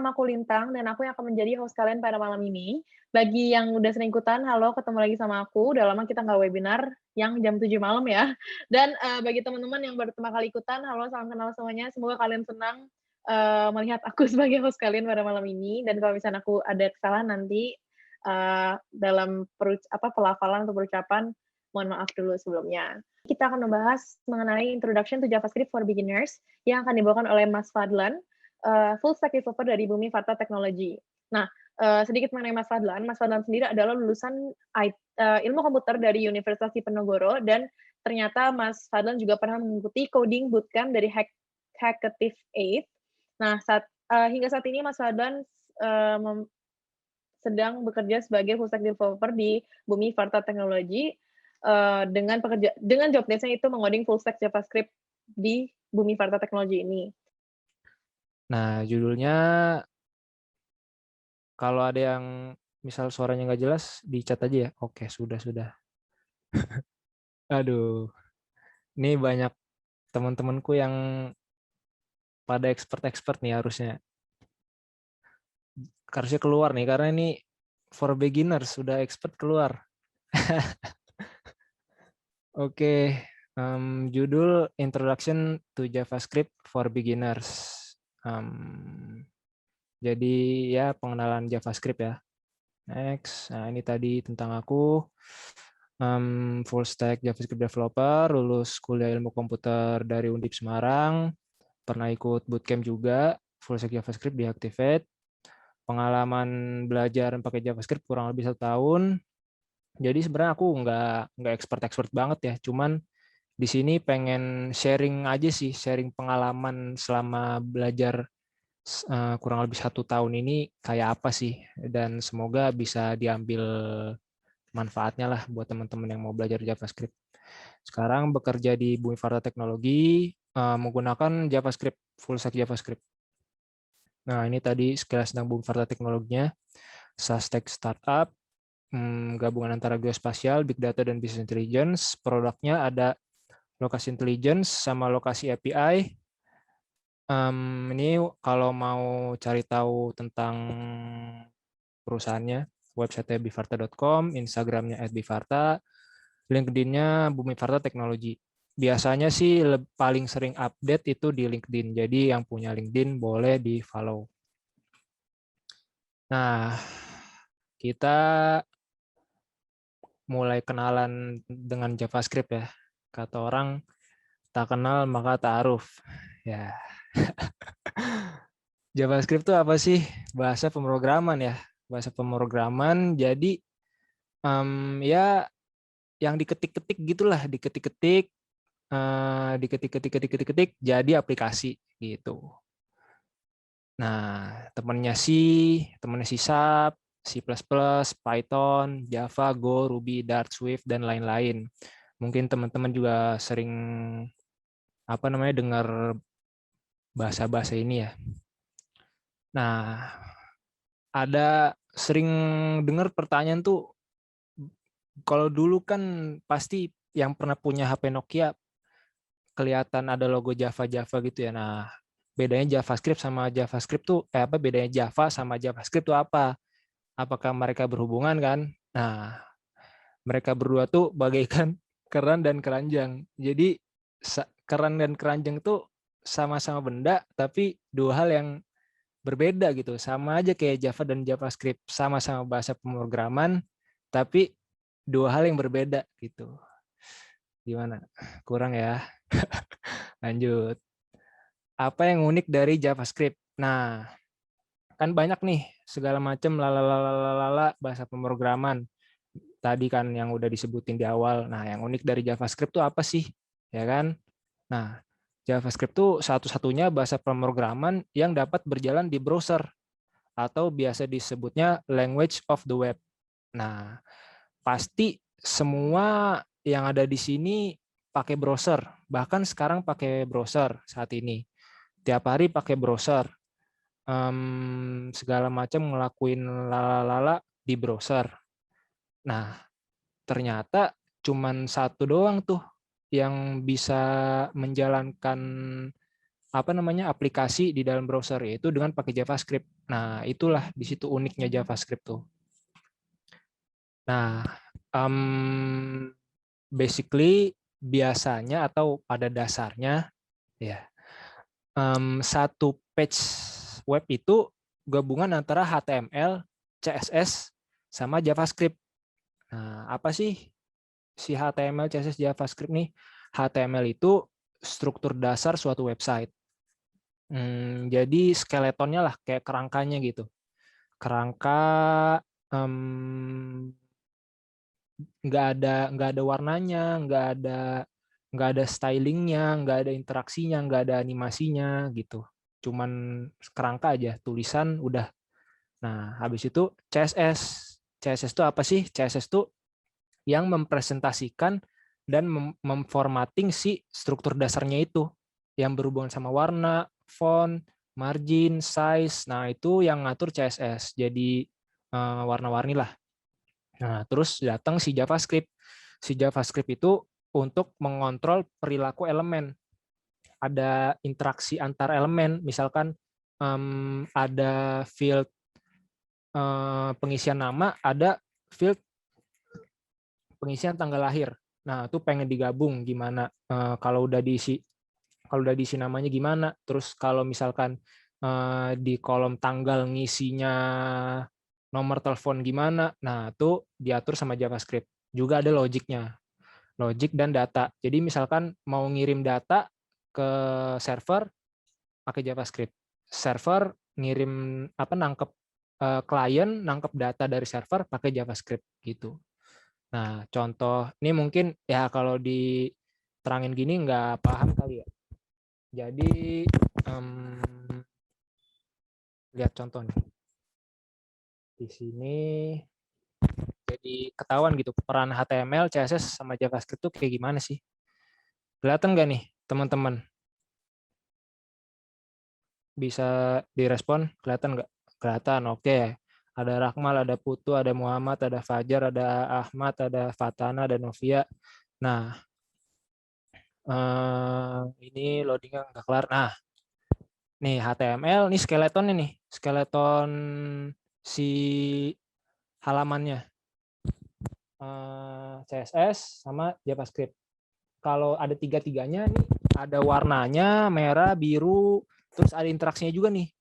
nama aku Lintang dan aku yang akan menjadi host kalian pada malam ini. Bagi yang udah sering ikutan, halo ketemu lagi sama aku, udah lama kita nggak webinar yang jam 7 malam ya. Dan, bagi teman-teman yang baru pertama kali ikutan, halo salam kenal semuanya, semoga kalian senang, melihat aku sebagai host kalian pada malam ini dan kalau misalnya aku ada kesalahan nanti, dalam pelafalan atau perucapan, mohon maaf dulu sebelumnya. Kita akan membahas mengenai Introduction to JavaScript for Beginners yang akan dibawakan oleh Mas Fadlan, full stack developer dari Bumi Varta Technology. Nah, sedikit mengenai Mas Fadlan. Mas Fadlan sendiri adalah lulusan ilmu komputer dari Universitas Diponegoro dan ternyata Mas Fadlan juga pernah mengikuti coding bootcamp dari Hackative 8. Nah, hingga saat ini Mas Fadlan sedang bekerja sebagai full stack developer di Bumi Varta Technology dengan job desk-nya itu mengoding full stack JavaScript di Bumi Varta Technology ini. Nah, judulnya kalau ada yang misal suaranya nggak jelas, di-chat aja ya. Oke, sudah. Aduh, ini banyak teman-temanku yang pada expert nih harusnya. Harusnya keluar nih, karena ini for beginners, sudah expert keluar. Oke, judul Introduction to JavaScript for Beginners. Jadi ya pengenalan JavaScript ya. Next, nah ini tadi tentang aku. Full stack JavaScript developer, lulus kuliah ilmu komputer dari Undip Semarang, pernah ikut bootcamp juga, full stack JavaScript di Activate, pengalaman belajar pakai JavaScript kurang lebih 1 tahun. Jadi sebenarnya aku nggak expert banget ya, cuman di sini pengen sharing aja sih, sharing pengalaman selama belajar kurang lebih 1 tahun ini kayak apa sih, dan semoga bisa diambil manfaatnya lah buat teman-teman yang mau belajar JavaScript. Sekarang bekerja di Bumi Varta Teknologi menggunakan JavaScript, full stack JavaScript. Nah, ini tadi sekilas tentang Bumi Varta Teknologinya. SaaS tech startup, gabungan antara geospasial, big data, dan business intelligence. Produknya ada lokasi intelligence sama lokasi API. Ini kalau mau cari tahu tentang perusahaannya, website bivarta.com, Instagramnya @bivarta, LinkedIn-nya Bumi Varta Teknologi. Biasanya sih paling sering update itu di LinkedIn. Jadi yang punya LinkedIn boleh di-follow. Nah, kita mulai kenalan dengan JavaScript ya. Kata orang, tak kenal maka ta'aruf. Ya. JavaScript itu apa sih? Bahasa pemrograman ya. Bahasa pemrograman, jadi ya yang diketik-ketik gitulah, diketik-ketik, jadi aplikasi gitu. Nah, temannya C Sharp, C++, Python, Java, Go, Ruby, Dart, Swift, dan lain-lain. Mungkin teman-teman juga sering dengar bahasa-bahasa ini ya. Nah, ada sering dengar pertanyaan tuh, kalau dulu kan pasti yang pernah punya HP Nokia kelihatan ada logo Java gitu ya. Nah, bedanya JavaScript sama JavaScript tuh bedanya Java sama JavaScript tuh apa? Apakah mereka berhubungan kan? Nah, mereka berdua tuh bagaikan keran dan keranjang. Jadi keran dan keranjang tuh sama-sama benda tapi dua hal yang berbeda gitu. Sama aja kayak Java dan JavaScript, sama-sama bahasa pemrograman tapi dua hal yang berbeda gitu. Gimana? Kurang ya? Lanjut. Apa yang unik dari JavaScript? Nah, kan banyak nih segala macam bahasa pemrograman. Tadi kan yang udah disebutin di awal. Nah, yang unik dari JavaScript tuh apa sih? Ya kan? Nah, JavaScript tuh satu-satunya bahasa pemrograman yang dapat berjalan di browser atau biasa disebutnya language of the web. Nah, pasti semua yang ada di sini pakai browser. Bahkan sekarang pakai browser saat ini. Tiap hari pakai browser. Segala macam ngelakuin lala di browser. Nah, ternyata cuman satu doang tuh yang bisa menjalankan aplikasi di dalam browser, yaitu dengan pakai JavaScript. Nah, itulah di situ uniknya JavaScript tuh. Nah, basically biasanya atau pada dasarnya ya satu page web itu gabungan antara HTML, CSS, sama JavaScript. Nah, apa sih si HTML, CSS, JavaScript nih? HTML itu struktur dasar suatu website. Jadi skeletonnya lah, kayak kerangkanya gitu. Kerangka nggak ada warnanya, nggak ada stylingnya, nggak ada interaksinya, nggak ada animasinya gitu. Cuman kerangka aja, tulisan udah. Nah, habis itu CSS. CSS itu apa sih? CSS itu yang mempresentasikan dan memformatting si struktur dasarnya itu yang berhubungan sama warna, font, margin, size. Nah, itu yang ngatur CSS. Jadi warna-warni lah. Nah, terus datang si JavaScript. Si JavaScript itu untuk mengontrol perilaku elemen. Ada interaksi antar elemen, misalkan ada field pengisian nama, ada field pengisian tanggal lahir. Nah, itu pengen digabung gimana? Kalau udah diisi namanya gimana? Terus kalau misalkan di kolom tanggal ngisinya nomor telepon gimana? Nah, itu diatur sama JavaScript. Juga ada logiknya, logik dan data. Jadi misalkan mau ngirim data ke server pakai JavaScript. Server ngirim nangkep klien nangkep data dari server pakai JavaScript gitu. Nah, contoh ini mungkin ya kalau diterangin gini nggak paham kali ya. Jadi lihat contoh nih. Di sini jadi ketahuan gitu peran HTML, CSS sama JavaScript tuh kayak gimana sih? Kelihatan nggak nih teman-teman? Bisa direspon? Kelihatan nggak? Kelihatan, oke. Ada Rakmal, ada Putu, ada Muhammad, ada Fajar, ada Ahmad, ada Fatana, ada Novia. Nah, ini loadingnya nggak kelar. Nah, nih HTML, nih skeletonnya nih. Skeleton si halamannya. CSS sama JavaScript. Kalau ada tiga-tiganya nih, ada warnanya, merah, biru, terus ada interaksinya juga nih.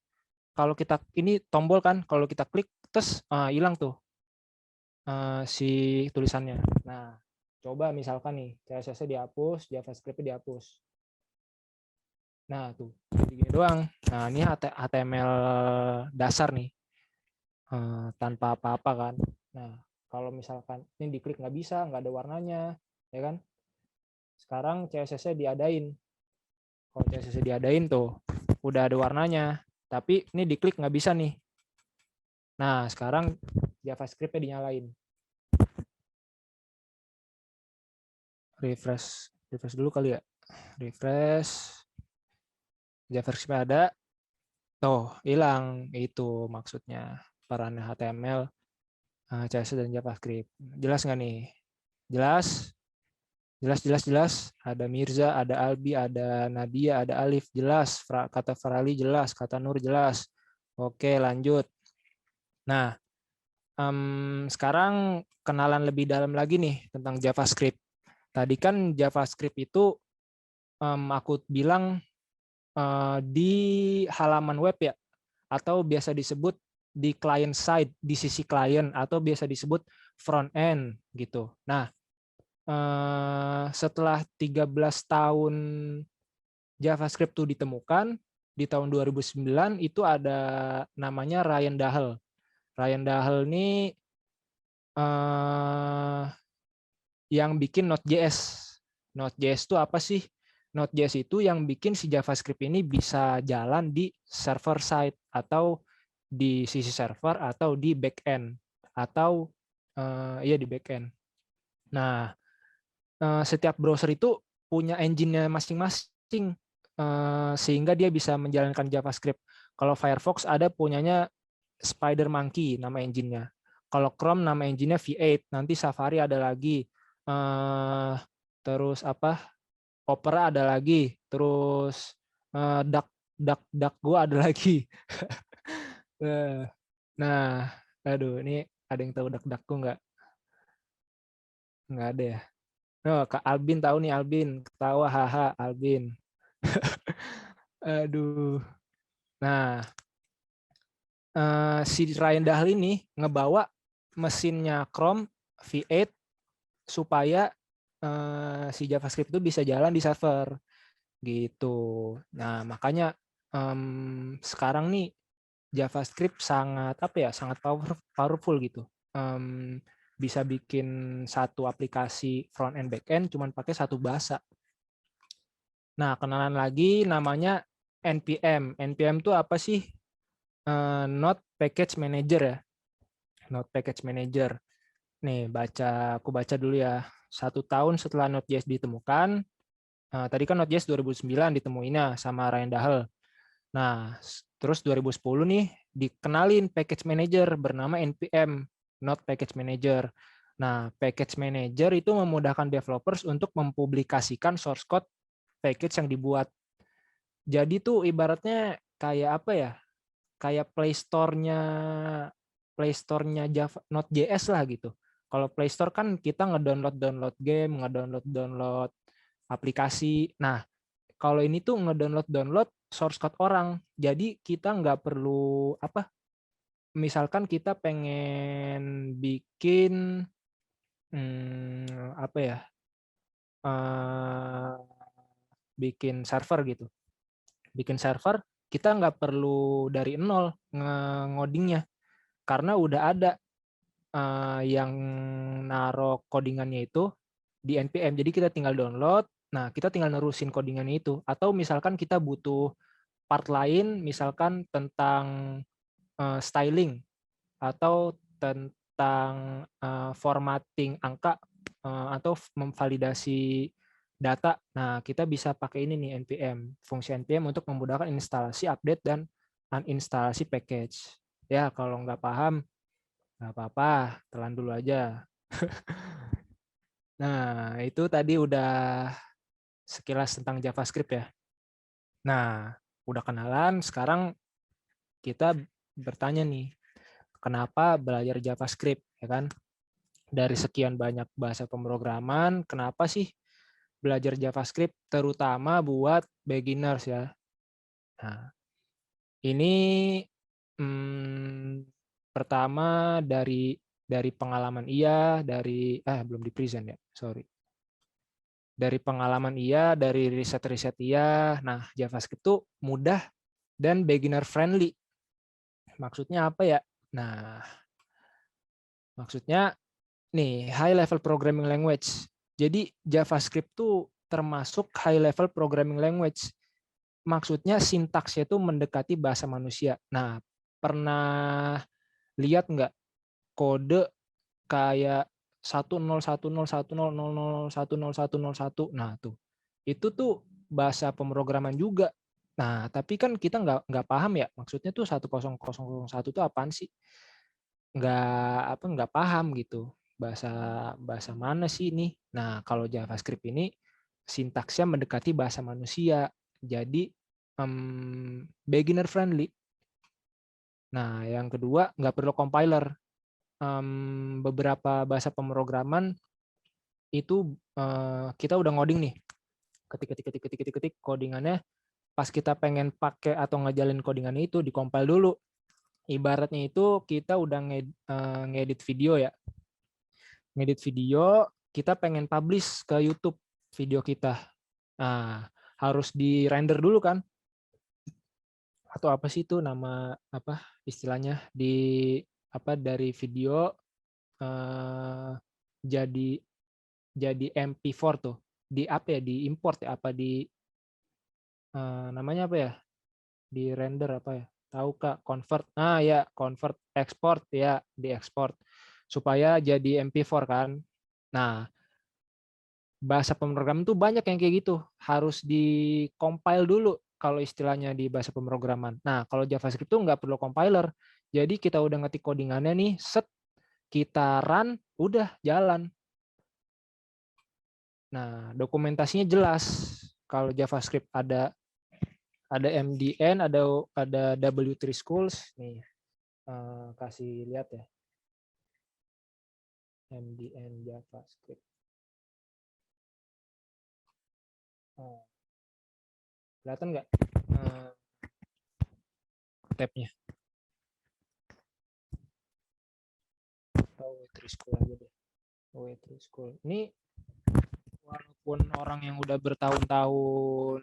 Kalau kita, ini tombol kan, kalau kita klik, terus hilang tuh si tulisannya. Nah, coba misalkan nih, CSS-nya dihapus, JavaScript-nya dihapus. Nah, tuh, gini doang. Nah, ini HTML dasar nih, tanpa apa-apa kan. Nah, kalau misalkan ini diklik nggak bisa, nggak ada warnanya, ya kan? Sekarang CSS-nya diadain. Kalau CSS-nya diadain tuh, udah ada warnanya. Tapi ini diklik nggak bisa nih. Nah, sekarang JavaScript-nya dinyalain. Refresh dulu kali ya. Refresh. JavaScript ada. Tuh, hilang. Itu maksudnya. Peran HTML, CSS, dan JavaScript. Jelas nggak nih? Jelas? Jelas. Ada Mirza, ada Albi, ada Nadia, ada Alif. Jelas. Kata Farali jelas. Kata Nur jelas. Oke, lanjut. Nah, sekarang kenalan lebih dalam lagi nih tentang JavaScript. Tadi kan JavaScript itu aku bilang di halaman web ya, atau biasa disebut di client side, di sisi klien, atau biasa disebut front end gitu. Nah, setelah 13 tahun JavaScript itu ditemukan, di tahun 2009 itu ada namanya Ryan Dahl. Ryan Dahl ini yang bikin Node.js. Node.js itu apa sih? Node.js itu yang bikin si JavaScript ini bisa jalan di server side atau di sisi server atau di backend atau ya di backend. Nah, setiap browser itu punya engine-nya masing-masing sehingga dia bisa menjalankan JavaScript. Kalau Firefox ada punyanya SpiderMonkey nama engine-nya. Kalau Chrome nama engine-nya V8. Nanti Safari ada lagi. Terus Opera ada lagi. Terus DuckDuckGo ada lagi. Nah, aduh ini ada yang tahu dak-dakku nggak? Nggak ada ya? Oh, Kak Albin tahu nih Albin. Ketawa, haha, Albin. Aduh. Nah, si Ryan Dahli nih ngebawa mesinnya Chrome V8 supaya si JavaScript itu bisa jalan di server gitu. Nah, makanya sekarang nih JavaScript sangat apa ya, sangat powerful gitu. Bisa bikin satu aplikasi front end back end cuman pakai satu bahasa. Nah, kenalan lagi namanya NPM. NPM itu apa sih? Node Package Manager ya. Node Package Manager. Nih, aku baca dulu ya. 1 tahun setelah Node.js ditemukan, tadi kan Node.js 2009 ditemuinnya sama Ryan Dahl. Nah, terus 2010 nih dikenalin package manager bernama NPM, Node Package Manager. Nah, package manager itu memudahkan developers untuk mempublikasikan source code package yang dibuat. Jadi tuh ibaratnya kayak apa ya? Kayak Play Store-nya Java Node.js lah gitu. Kalau Play Store kan kita ngedownload game, ngedownload aplikasi. Nah, kalau ini tuh ngedownload source code orang. Jadi kita nggak perlu apa? Misalkan kita pengen bikin apa ya? eh, bikin server gitu. Bikin server kita nggak perlu dari nol ngodingnya karena udah ada yang naruh codingannya itu di NPM. Jadi kita tinggal download. Nah, kita tinggal nerusin codingannya itu. Atau misalkan kita butuh part lain, misalkan tentang styling atau tentang formatting angka atau memvalidasi data. Nah, kita bisa pakai ini nih NPM, fungsi NPM untuk memudahkan instalasi, update, dan uninstalasi package. Ya, kalau nggak paham, nggak apa-apa, telan dulu aja. Nah, itu tadi udah sekilas tentang JavaScript ya. Nah, udah kenalan, sekarang kita bertanya nih, kenapa belajar JavaScript, ya kan? Dari sekian banyak bahasa pemrograman, kenapa sih belajar JavaScript terutama buat beginners ya? Nah, ini pertama dari pengalaman belum di present ya, sorry. Dari pengalaman dari riset-riset Nah, JavaScript itu mudah dan beginner friendly. Maksudnya apa ya? Nah, maksudnya nih high level programming language. Jadi JavaScript tuh termasuk high level programming language. Maksudnya sintaksnya itu mendekati bahasa manusia. Nah, pernah lihat nggak kode kayak 10101010010101. Nah, tuh. Itu tuh bahasa pemrograman juga. Nah, tapi kan kita nggak paham ya. Maksudnya tuh 10001 itu apaan sih? Nggak paham gitu. Bahasa mana sih ini? Nah, kalau JavaScript ini sintaksnya mendekati bahasa manusia. Jadi beginner friendly. Nah, yang kedua nggak perlu compiler. Beberapa bahasa pemrograman itu kita udah ngoding nih, ketik codingannya, pas kita pengen pakai atau ngejalin codingannya itu di compile dulu. Ibaratnya itu kita udah ngedit video ya, ngedit video, kita pengen publish ke YouTube video kita. Nah, harus di render dulu kan, atau apa sih itu nama apa istilahnya dari video jadi MP4 tuh di apa ya, di import ya, apa di namanya apa ya, di render apa ya, tahu Kak, convert, ya convert, export ya, di export supaya jadi MP4 kan. Nah, bahasa pemrograman tuh banyak yang kayak gitu, harus di compile dulu kalau istilahnya di bahasa pemrograman. Nah, kalau JavaScript tuh nggak perlu compiler, jadi kita udah ngetik codingannya nih, set, kita run, udah jalan. Nah, dokumentasinya jelas. Kalau JavaScript ada MDN, ada W3 Schools nih. kasih lihat ya. MDN JavaScript. Kelihatan nggak tab-nya? Way through school aja deh. Way through school. Ini walaupun orang yang udah bertahun-tahun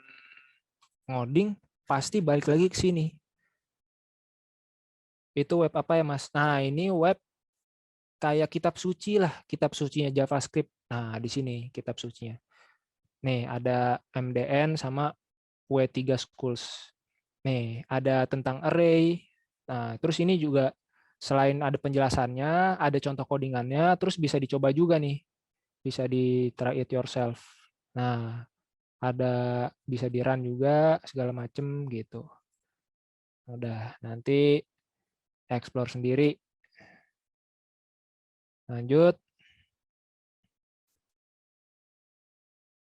ngoding, pasti balik lagi ke sini. Itu web apa ya, Mas? Nah, ini web kayak kitab suci lah, kitab sucinya JavaScript. Nah, di sini kitab sucinya. Nih, ada MDN sama W3 Schools. Nih, ada tentang array. Nah, terus ini juga selain ada penjelasannya, ada contoh codingannya, terus bisa dicoba juga nih. Bisa di try it yourself. Nah, ada bisa di run juga, segala macem gitu. Udah, nanti explore sendiri. Lanjut.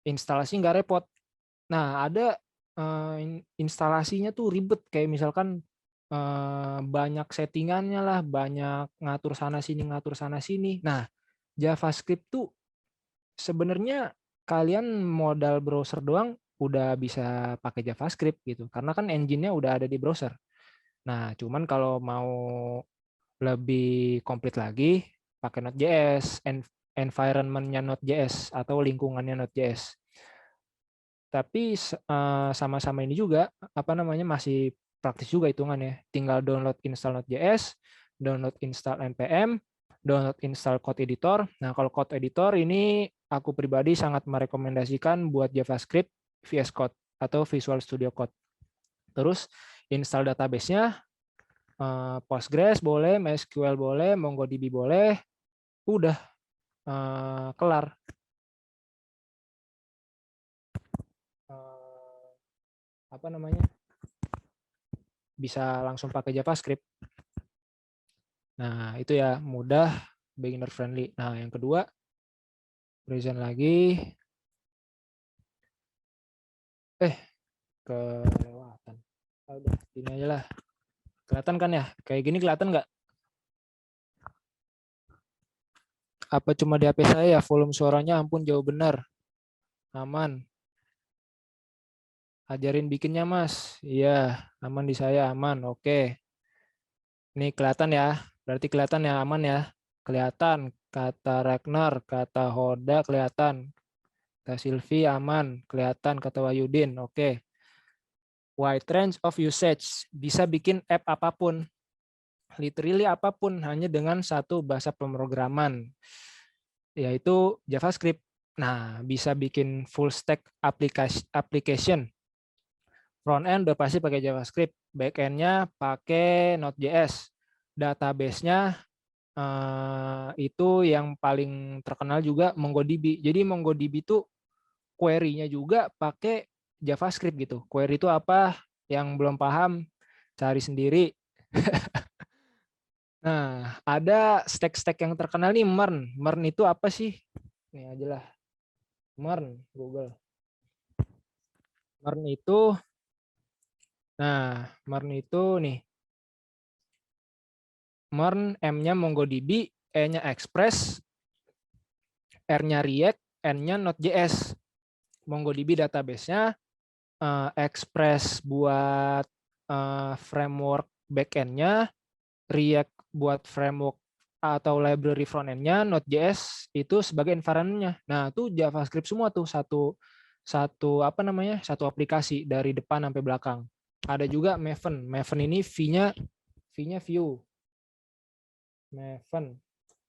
Instalasi nggak repot. Nah, ada instalasinya tuh ribet. Kayak misalkan banyak settingannya lah, banyak ngatur sana sini. Nah, JavaScript tuh sebenarnya kalian modal browser doang udah bisa pakai JavaScript gitu. Karena kan engine-nya udah ada di browser. Nah, cuman kalau mau lebih komplit lagi, pakai Node.js, environment-nya Node.js atau lingkungannya Node.js. Tapi sama-sama ini juga apa namanya masih praktis juga hitungannya. Tinggal download install Node.js, download install npm, download install code editor. Nah, kalau code editor ini aku pribadi sangat merekomendasikan buat JavaScript, VS Code atau Visual Studio Code. Terus install database-nya, Postgres boleh, MySQL boleh, MongoDB boleh, udah kelar. Apa namanya? Bisa langsung pakai JavaScript. Nah, itu ya mudah, beginner friendly. Nah, yang kedua, present lagi. Kelewatan. Udah, ini aja lah. Kelihatan kan ya? Kayak gini kelihatan nggak? Apa cuma di HP saya ya? Volume suaranya ampun jauh benar. Aman. Ajarin bikinnya, Mas. Iya, aman di saya, aman. Oke. Ini kelihatan ya? Berarti kelihatan ya, aman ya? Kelihatan. Kata Ragnar, kata Hoda kelihatan. Kata Silvi aman, kelihatan. Kata Wahyudin, oke. Wide range of usage, bisa bikin app apapun. Literally apapun, hanya dengan satu bahasa pemrograman, yaitu JavaScript. Nah, bisa bikin full stack application. Front end udah pasti pakai JavaScript, back end-nya pakai Node.js. Database-nya itu yang paling terkenal juga MongoDB. Jadi MongoDB itu query-nya juga pakai JavaScript gitu. Query itu apa? Yang belum paham, cari sendiri. Nah, ada stack-stack yang terkenal nih, Mern. Mern itu apa sih? Ini aja lah. Mern, Google. Mern itu, nah, Mern itu nih. Mern, M-nya MongoDB, E-nya Express, R-nya React, N-nya Node.js. MongoDB database-nya, Express buat framework backend-nya, React buat framework atau library front-end-nya, Node.js itu sebagai environment-nya. Nah, itu JavaScript semua tuh satu apa namanya? Satu aplikasi dari depan sampai belakang. Ada juga Maven. Maven ini V-nya view. Maven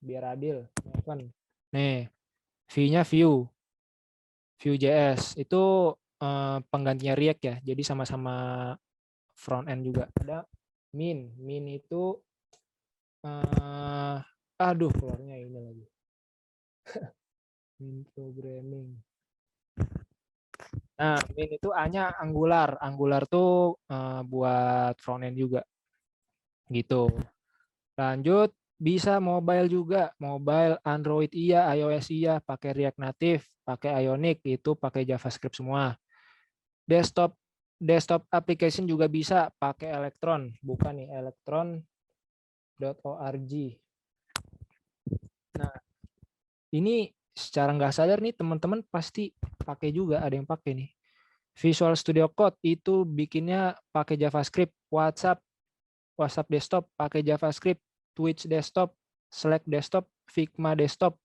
biar adil. Maven. Nih, V-nya view. Vue.js itu penggantinya React ya. Jadi sama-sama front end juga. Ada Min. Min itu aduh keluarnya ini lagi. Min programming. Nah, Min itu A-nya Angular. Angular tuh buat front end juga. Gitu. Lanjut, bisa mobile juga. Mobile, Android iya, iOS iya, pakai React Native, pakai Ionic, itu pakai JavaScript semua. Desktop application juga bisa pakai Electron. Bukan nih, Electron .org. Nah, ini secara nggak sadar nih teman-teman pasti pakai juga, ada yang pakai nih. Visual Studio Code itu bikinnya pakai JavaScript, WhatsApp desktop pakai JavaScript, Twitch desktop, Slack desktop, Figma desktop.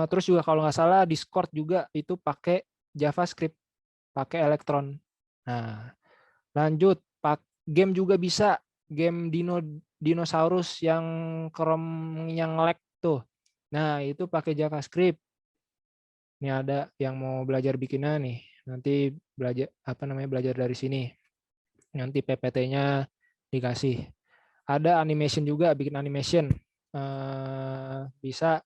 Terus juga kalau nggak salah Discord juga itu pakai JavaScript, pakai Electron. Nah, lanjut, game juga bisa, game dinosaurus yang Chrome yang lag tuh. Nah, itu pakai JavaScript. Ini ada yang mau belajar bikinnya nih. Nanti belajar dari sini. Nanti PPT-nya dikasih. Ada animation juga, bikin animation. Bisa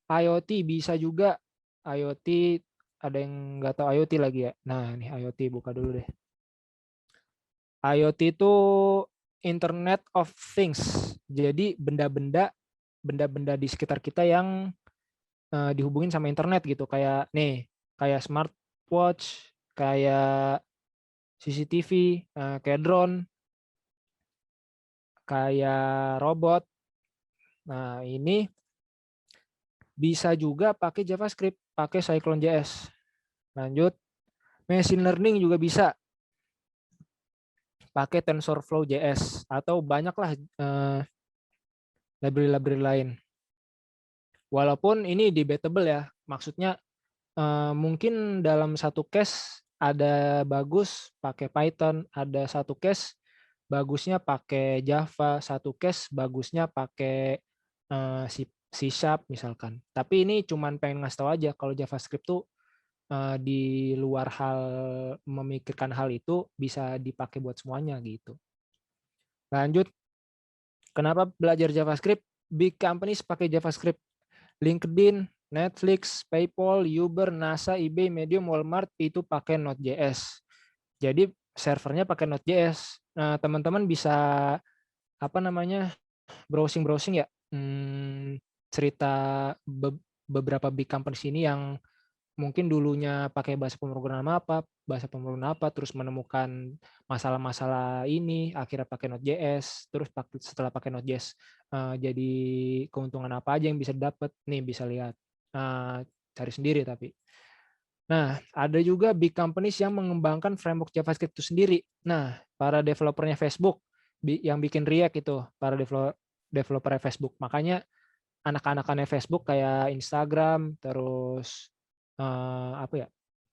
IoT bisa juga. IoT ada yang nggak tahu IoT lagi ya. Nah, ini IoT buka dulu deh. IoT itu Internet of Things. Jadi benda-benda di sekitar kita yang dihubungin sama internet gitu. Kayak smartwatch, kayak CCTV, kayak drone, kayak robot. Nah, ini bisa juga pakai JavaScript, pakai Cyclone.js. Lanjut, machine learning juga bisa pakai TensorFlow.js atau banyaklah library-library lain. Walaupun ini debatable ya, maksudnya mungkin dalam satu case ada bagus pakai Python, ada satu case bagusnya pakai Java, satu case bagusnya pakai C# misalkan. Tapi ini cuman pengen ngasih tahu aja kalau JavaScript tuh di luar hal memikirkan hal itu bisa dipakai buat semuanya gitu. Lanjut, kenapa belajar JavaScript? Big companies pakai JavaScript. LinkedIn, Netflix, PayPal, Uber, NASA, eBay, Medium, Walmart itu pakai Node.js. Jadi servernya pakai Node.js. Nah, teman-teman bisa browsing ya. Cerita beberapa big companies ini yang mungkin dulunya pakai bahasa pemrograman apa, terus menemukan masalah-masalah ini, akhirnya pakai Node.js, terus setelah pakai Node.js jadi keuntungan apa aja yang bisa dapat, nih bisa lihat, cari sendiri tapi. Nah, ada juga big companies yang mengembangkan framework JavaScript itu sendiri. Nah, para developernya Facebook yang bikin React itu, para developer Facebook. Makanya anak-anakannya Facebook kayak Instagram, terus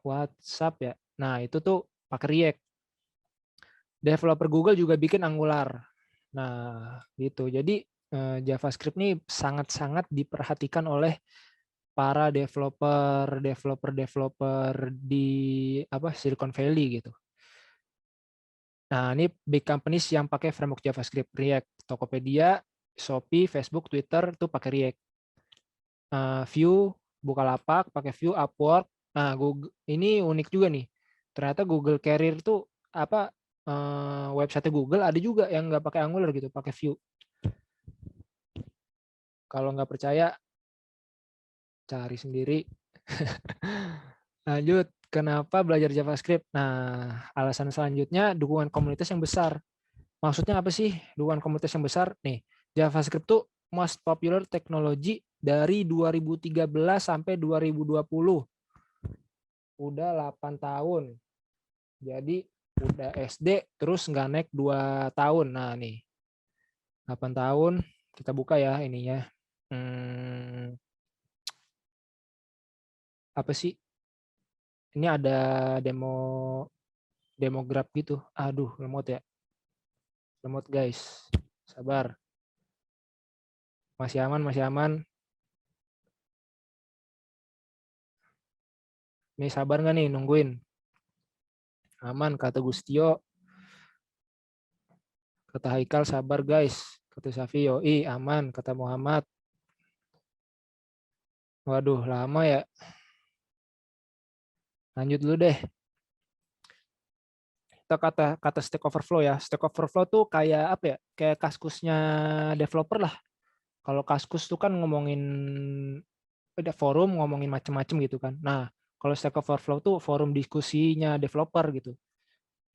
WhatsApp ya. Nah, itu tuh pakai React. Developer Google juga bikin Angular. Nah, gitu. Jadi JavaScript ini sangat-sangat diperhatikan oleh para developer di Silicon Valley gitu. Nah, ini big companies yang pakai framework JavaScript, React, Tokopedia, Shopee, Facebook, Twitter tuh pakai React. Vue, Bukalapak pakai Vue, Upwork. Nah, Google ini unik juga nih. Ternyata Google Career tuh website Google ada juga yang nggak pakai Angular gitu, pakai Vue. Kalau nggak percaya, cari sendiri. Lanjut, kenapa belajar JavaScript? Nah, alasan selanjutnya dukungan komunitas yang besar. Maksudnya apa sih dukungan komunitas yang besar? Nih, JavaScript tuh most popular technology dari 2013 sampai 2020. Udah 8 tahun. Jadi udah SD terus nggak naik 2 tahun. Nah, nih. 8 tahun kita buka ya ininya. Apa sih? Ini ada demograf gitu. Aduh, lemot ya. Lemot guys. Sabar. Masih aman, masih aman. Nih sabar nggak nih nungguin? Aman kata Gustio. Kata Haikal sabar guys. Kata Safi yoi aman. Kata Muhammad. Waduh lama ya. Lanjut dulu deh. Kita kata Stack Overflow ya. Stack Overflow tuh kayak apa ya? Kayak Kaskusnya developer lah. Kalau Kaskus tuh kan ngomongin ada forum ngomongin macam-macam gitu kan. Nah, kalau Stack Overflow tuh forum diskusinya developer gitu.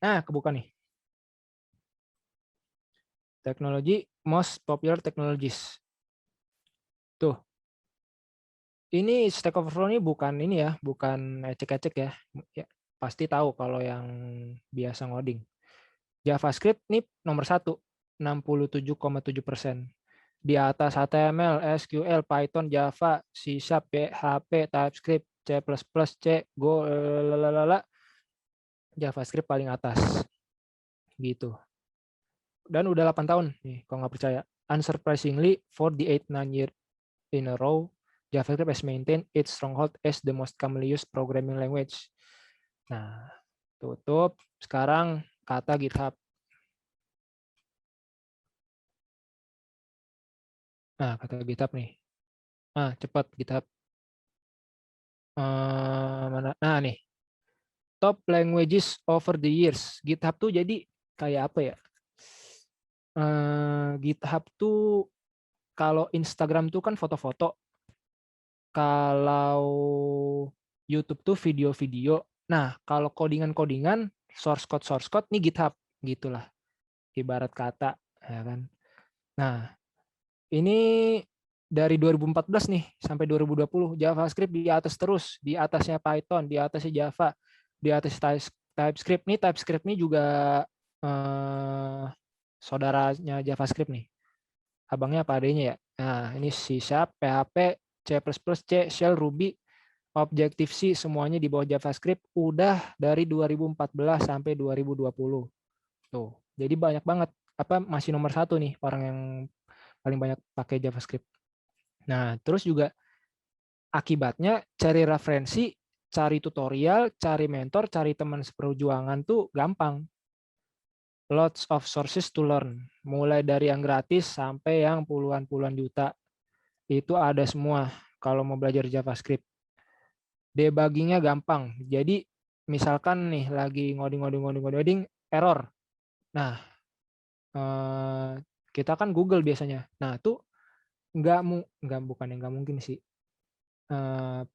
Nah, kebuka nih. Technology, most popular technologies. Tuh. Ini Stack Overflow ini bukan ini ya, bukan ecek-ecek ya. Ya. Pasti tahu kalau yang biasa ngoding. JavaScript ini nomor 1, 67,7%. Di atas HTML, SQL, Python, Java, C#, PHP, TypeScript, C++, C, Go, lalalala, JavaScript paling atas. Gitu. Dan udah 8 tahun nih, kalau nggak percaya. Unsurprisingly, for the 8-9 year in a row, JavaScript has maintained its stronghold as the most commonly used programming language. Nah, tutup. Sekarang kata GitHub. Nah, kata GitHub nih. Nah, cepat GitHub. Mana? Nah, nih. Top languages over the years. GitHub tuh jadi kayak apa ya? GitHub tuh kalau Instagram tuh kan foto-foto. Kalau YouTube tuh video-video. Nah, kalau codingan-codingan, source code nih GitHub gitulah. Ibarat kata, ya kan. Nah, ini dari 2014 nih sampai 2020 JavaScript di atas terus, di atasnya Python, di atasnya Java, di atas TypeScript. Nih TypeScript nih juga saudaranya JavaScript nih. Abangnya apa adanya ya. Nah, ini C#, PHP, C++, C, Shell, Ruby, Objective-C semuanya di bawah JavaScript udah dari 2014 sampai 2020. Tuh. Jadi banyak banget masih nomor 1 nih orang yang paling banyak pakai JavaScript. Nah, terus juga akibatnya cari referensi, cari tutorial, cari mentor, cari teman seperjuangan tuh gampang. Lots of sources to learn. Mulai dari yang gratis sampai yang puluhan juta. Itu ada semua kalau mau belajar JavaScript. Debuggingnya gampang. Jadi misalkan nih lagi ngoding error. Nah, kita kan Google biasanya. Nah, tuh bukan yang nggak mungkin sih.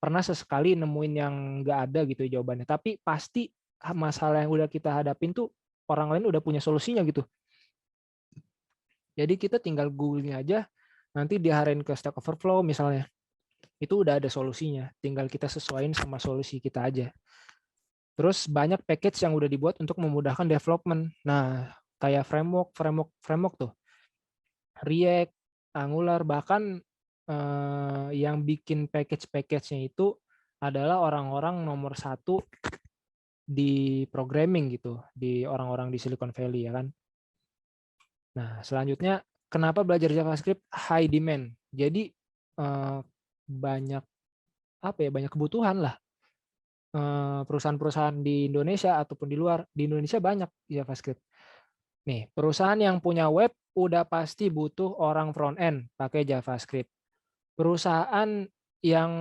Pernah sesekali nemuin yang nggak ada gitu jawabannya. Tapi pasti masalah yang udah kita hadapin tuh orang lain udah punya solusinya gitu. Jadi kita tinggal Google-nya aja, nanti diarahin ke Stack Overflow misalnya. Itu udah ada solusinya, tinggal kita sesuaiin sama solusi kita aja. Terus banyak package yang udah dibuat untuk memudahkan development. Nah, kayak framework tuh. React, Angular, bahkan yang bikin package-nya itu adalah orang-orang nomor 1 di programming gitu, di orang-orang di Silicon Valley ya kan. Nah, selanjutnya kenapa belajar JavaScript high demand? Jadi banyak banyak kebutuhan lah. Perusahaan-perusahaan di Indonesia ataupun di luar. Di Indonesia banyak JavaScript. Nih, perusahaan yang punya web udah pasti butuh orang front end pakai JavaScript. Perusahaan yang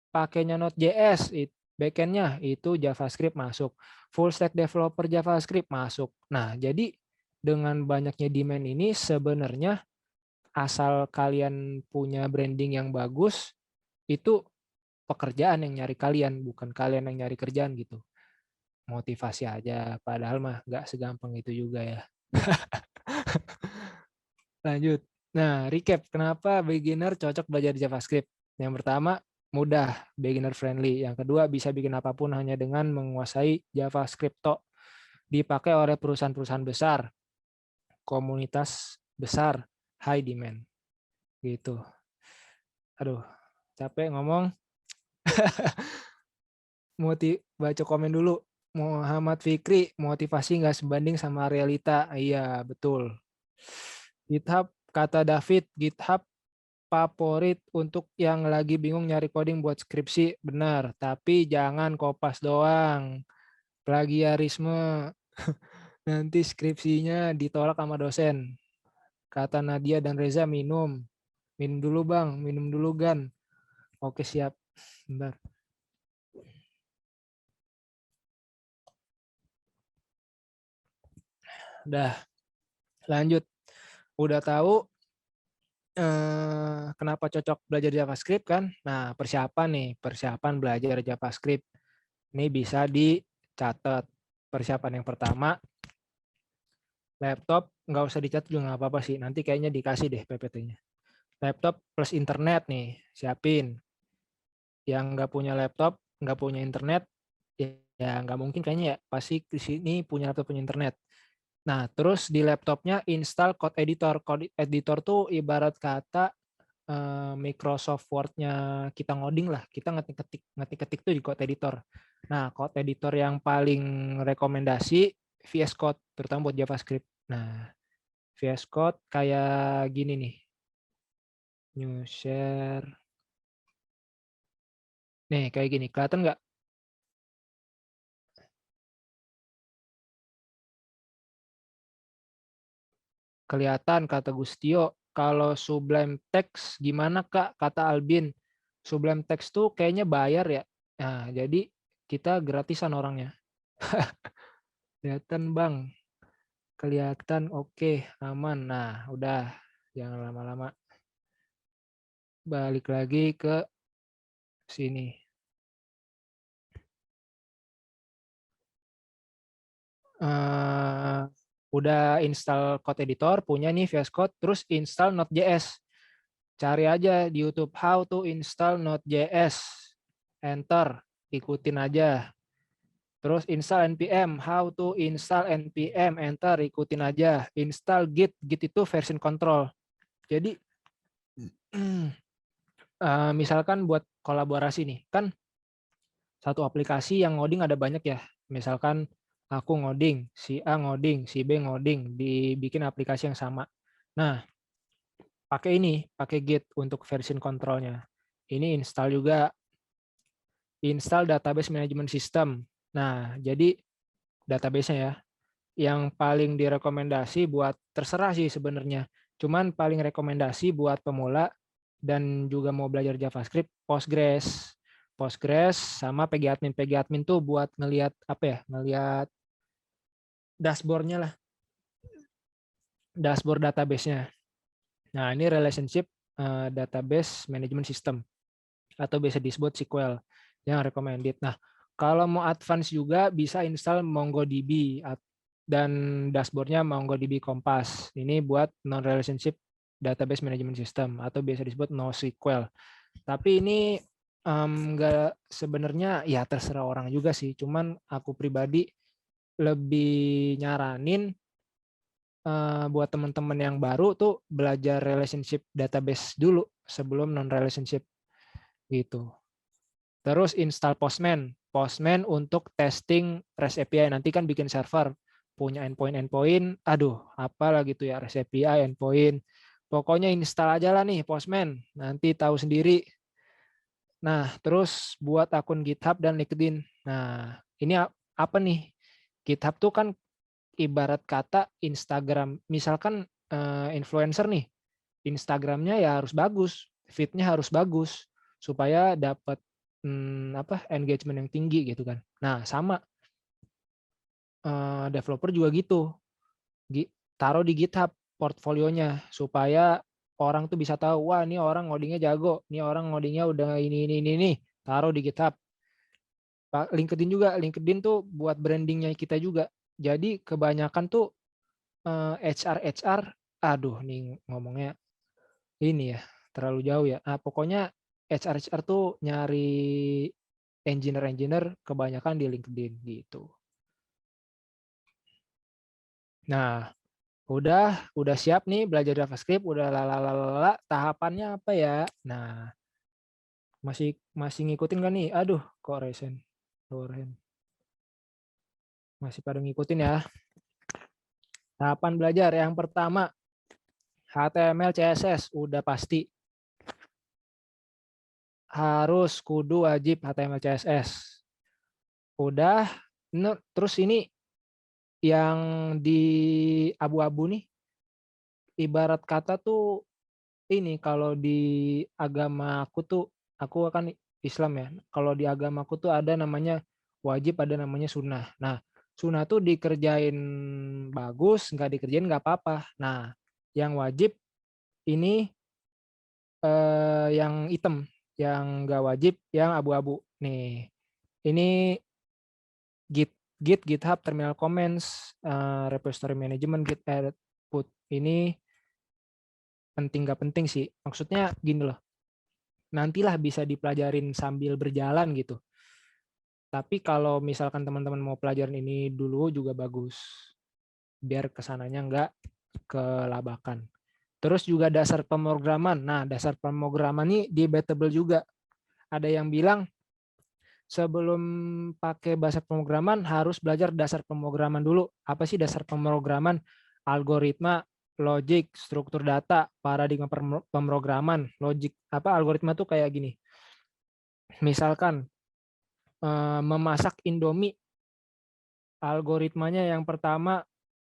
pakainya Node.js, backend-nya itu JavaScript masuk. Full stack developer JavaScript masuk. Nah, jadi dengan banyaknya demand ini sebenarnya asal kalian punya branding yang bagus, itu pekerjaan yang nyari kalian, bukan kalian yang nyari kerjaan gitu. Motivasi aja, padahal mah nggak segampang itu juga ya. Lanjut. Nah, recap kenapa beginner cocok belajar JavaScript. Yang pertama, mudah, beginner friendly. Yang kedua, bisa bikin apapun hanya dengan menguasai JavaScript. Dipakai oleh perusahaan-perusahaan besar, komunitas besar, high demand. Gitu. Aduh, capek ngomong. Baca komen dulu. Muhammad Fikri, motivasi nggak sebanding sama realita. Iya, betul. GitHub, kata David, GitHub favorit untuk yang lagi bingung nyari coding buat skripsi. Benar, tapi jangan kopas doang. Plagiarisme. Nanti skripsinya ditolak sama dosen. Kata Nadia dan Reza, minum. Minum dulu bang, minum dulu Gan. Oke, siap. Bentar. Udah, lanjut. Udah tahu kenapa cocok belajar JavaScript kan? Nah, persiapan belajar JavaScript. Ini bisa dicatat. Persiapan yang pertama, laptop nggak usah dicatat juga nggak apa-apa sih. Nanti kayaknya dikasih deh PPT-nya. Laptop plus internet nih, siapin. Yang nggak punya laptop, nggak punya internet, ya nggak mungkin kayaknya ya. Pasti di sini punya laptop, punya internet. Nah, terus di laptopnya install code editor. Code editor tuh ibarat kata Microsoft Word-nya kita ngoding lah. Kita ngetik-ketik tuh di code editor. Nah, code editor yang paling rekomendasi VS Code, terutama buat JavaScript. Nah, VS Code kayak gini nih. New share. Nih, kayak gini. Kelihatan nggak? Kelihatan, kata Gustio. Kalau Sublime Text gimana, Kak? Kata Albin. Sublime Text tuh kayaknya bayar ya. Nah, jadi kita gratisan orangnya. Kelihatan, Bang. Kelihatan, oke, aman. Nah, udah. Jangan lama-lama. Balik lagi ke sini. Udah install code editor, punya nih VS Code, terus install Node.js. Cari aja di YouTube how to install Node.js. Enter, ikutin aja. Terus install npm, how to install npm, enter, ikutin aja. Install git, git itu version control. Jadi misalkan buat kolaborasi nih, kan satu aplikasi yang ngoding ada banyak ya. Misalkan aku ngoding, si A ngoding, si B ngoding, dibikin aplikasi yang sama. Nah, pakai Git untuk version controlnya. Ini install juga, install database management system. Nah, jadi database-nya ya, yang paling direkomendasi buat, terserah sih sebenarnya, cuman paling rekomendasi buat pemula dan juga mau belajar JavaScript, Postgres. Postgres sama PGAdmin. PGAdmin tuh buat ngelihat apa ya, ngelihat dashboard-nya lah, dashboard database-nya. Nah, ini relationship database management system atau biasa disebut SQL yang recommended. Nah, kalau mau advance juga bisa install MongoDB dan dashboard-nya MongoDB Compass. Ini buat non-relationship database management system atau biasa disebut NoSQL. Tapi ini enggak, sebenarnya ya terserah orang juga sih. Cuman aku pribadi lebih nyaranin buat teman-teman yang baru tuh belajar relationship database dulu sebelum non-relationship gitu. Terus install Postman. Postman untuk testing REST API. Nanti kan bikin server, punya endpoint, aduh, apalah gitu ya, REST API, endpoint. Pokoknya install aja lah nih Postman. Nanti tahu sendiri. Nah, terus buat akun GitHub dan LinkedIn. Nah, ini apa nih? GitHub tuh kan ibarat kata Instagram. Misalkan influencer nih, Instagramnya ya harus bagus, feed-nya harus bagus supaya dapat engagement yang tinggi gitu kan. Nah, sama developer juga gitu. Taruh di GitHub portfolionya supaya orang tuh bisa tahu, wah ini orang ngodingnya jago, ini orang ngodingnya udah ini. Taruh di GitHub. LinkedIn juga, LinkedIn tuh buat brandingnya kita juga. Jadi kebanyakan tuh HR, aduh nih ngomongnya ini ya, terlalu jauh ya. Nah, pokoknya HR tuh nyari engineer kebanyakan di LinkedIn gitu. Nah, udah siap nih belajar JavaScript, udah lalalala, tahapannya apa ya? Nah, masih ngikutin kan nih? Aduh, kok resen. Masih pada ngikutin ya. Tahapan belajar yang pertama, HTML, CSS udah pasti. Harus kudu wajib HTML, CSS. Udah, terus ini yang di abu-abu nih, ibarat kata tuh ini kalau di agama aku akan Islam ya. Kalau di agama aku tuh ada namanya wajib, ada namanya sunnah. Nah, sunnah tuh dikerjain bagus, nggak dikerjain nggak apa-apa. Nah, yang wajib ini yang hitam, yang nggak wajib yang abu-abu. Nih, ini GitHub, Terminal Commands, repository management, Git, Put. Ini penting gak penting sih. Maksudnya gini loh. Nantilah bisa dipelajarin sambil berjalan gitu. Tapi kalau misalkan teman-teman mau pelajaran ini dulu juga bagus. Biar kesananya nggak kelabakan. Terus juga dasar pemrograman. Nah, dasar pemrograman ini debatable juga. Ada yang bilang sebelum pakai bahasa pemrograman harus belajar dasar pemrograman dulu. Apa sih dasar pemrograman? Algoritma, logik, struktur data, paradigma pemrograman, logik. Apa algoritma tuh kayak gini. Misalkan memasak Indomie, algoritmanya yang pertama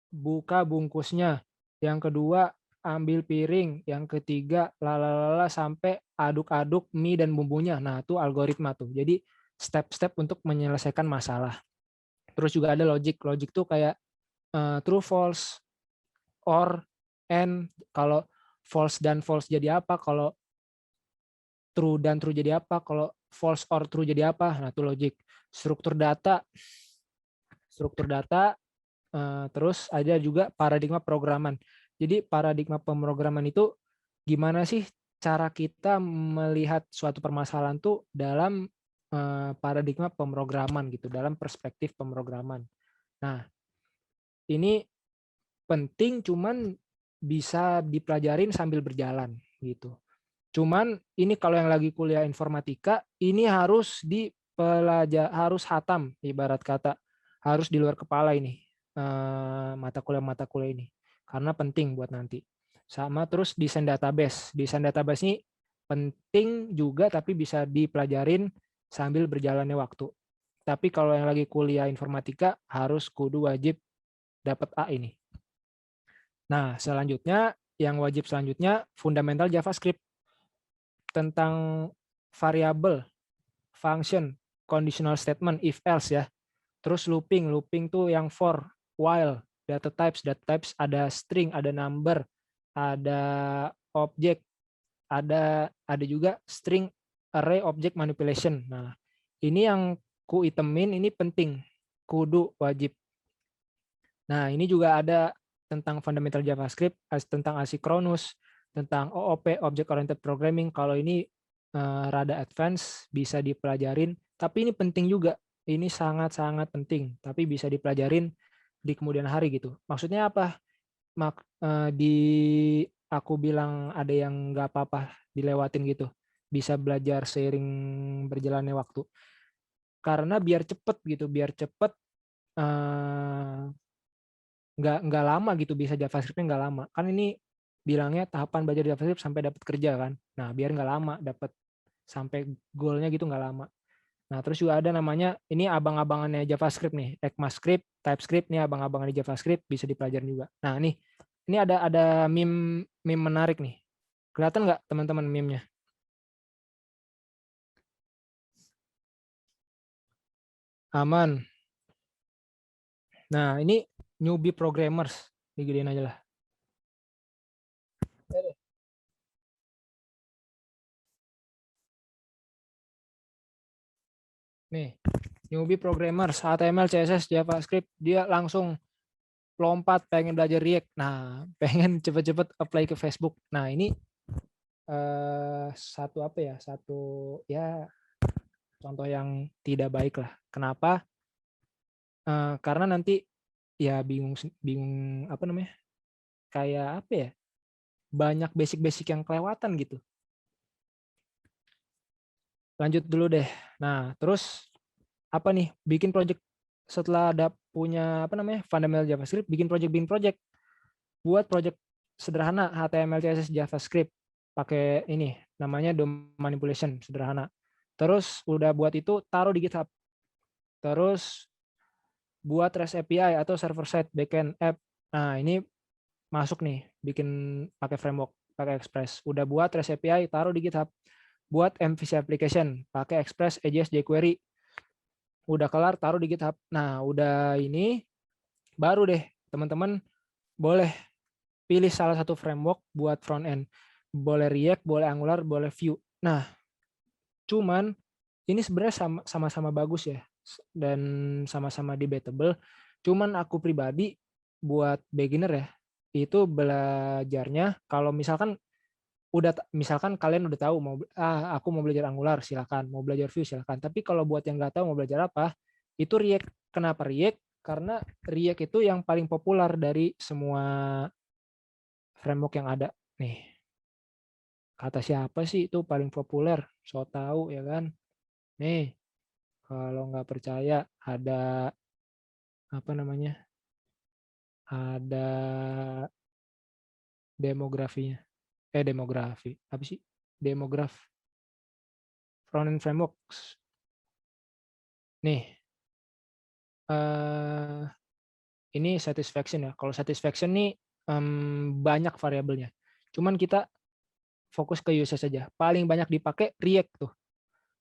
buka bungkusnya, yang kedua ambil piring, yang ketiga lalala sampai aduk-aduk mie dan bumbunya. Nah, itu algoritma tuh. Jadi step-step untuk menyelesaikan masalah. Terus juga ada logic. Logic tuh kayak true false, or, and. Kalau false dan false jadi apa? Kalau true dan true jadi apa? Kalau false or true jadi apa? Nah, itu logic. Struktur data, terus ada juga paradigma pemrograman. Jadi paradigma pemrograman itu gimana sih cara kita melihat suatu permasalahan tuh dalam paradigma pemrograman gitu, dalam perspektif pemrograman. Nah, ini penting cuman bisa dipelajarin sambil berjalan gitu. Cuman ini kalau yang lagi kuliah informatika ini harus harus hatam, ibarat kata harus di luar kepala ini mata kuliah ini karena penting buat nanti. Sama terus desain database. Desain database ini penting juga tapi bisa dipelajarin sambil berjalannya waktu. Tapi kalau yang lagi kuliah informatika harus kudu wajib dapat A ini. Nah, selanjutnya yang wajib selanjutnya fundamental JavaScript tentang variabel, function, conditional statement, if else ya. Terus looping tuh yang for, while, data types ada string, ada number, ada object, ada juga string array object manipulation. Nah, ini yang ku itemin ini penting, kudu wajib. Nah, ini juga ada tentang fundamental JavaScript, tentang asynchronous, tentang OOP, Object Oriented Programming. Kalau ini rada advance, bisa dipelajarin. Tapi ini penting juga. Ini sangat-sangat penting. Tapi bisa dipelajarin di kemudian hari gitu. Maksudnya apa? Aku bilang ada yang nggak apa-apa dilewatin gitu. Bisa belajar seiring berjalannya waktu. Karena biar cepet gitu, biar cepet nggak lama gitu bisa JavaScript-nya nggak lama. Kan ini bilangnya tahapan belajar JavaScript sampai dapat kerja kan. Nah, biar nggak lama dapat sampai goalnya gitu nggak lama. Nah, terus juga ada namanya ini abang-abangannya JavaScript nih, ECMAScript, TypeScript nih abang-abangan di JavaScript bisa dipelajarin juga. Nah, ini ada meme menarik nih. Kelihatan nggak teman-teman meme-nya? Aman. Nah, ini newbie programmers. Digedein aja lah. Nih, newbie programmers, HTML, CSS, JavaScript, dia langsung lompat pengen belajar React. Nah, pengen cepet-cepet apply ke Facebook. Nah, ini satu apa ya? Satu ya contoh yang tidak baik lah. Kenapa? Karena nanti ya bingung apa namanya? Kayak apa ya? Banyak basic-basic yang kelewatan gitu. Lanjut dulu deh. Nah, terus apa nih? Bikin project setelah ada punya apa namanya? Fundamental JavaScript, bikin project. Buat project sederhana HTML, CSS, JavaScript pakai ini namanya DOM manipulation sederhana. Terus udah buat itu taruh di GitHub. Terus buat REST API atau server side backend app. Nah, ini masuk nih bikin pakai framework, pakai Express. Udah buat REST API taruh di GitHub. Buat MVC application pakai Express, AJS, jQuery. Udah kelar taruh di GitHub. Nah, udah ini baru deh teman-teman boleh pilih salah satu framework buat front end. Boleh React, boleh Angular, boleh Vue. Nah, cuman ini sebenarnya sama-sama bagus ya dan sama-sama debatable. Cuman aku pribadi buat beginner ya, itu belajarnya kalau misalkan kalian udah tahu aku mau belajar Angular silakan, mau belajar Vue silakan. Tapi kalau buat yang nggak tahu mau belajar apa, itu React. Kenapa React? Karena React itu yang paling populer dari semua framework yang ada. Nih, kata siapa sih itu paling populer? So tahu ya kan? Nih, kalau nggak percaya ada apa namanya? Ada demografinya. Demografi. Apa sih? Demograph. Frontend frameworks. Nih, eh ini satisfaction ya. Kalau satisfaction nih banyak variabelnya. Cuman kita fokus ke usage saja. Paling banyak dipakai React tuh.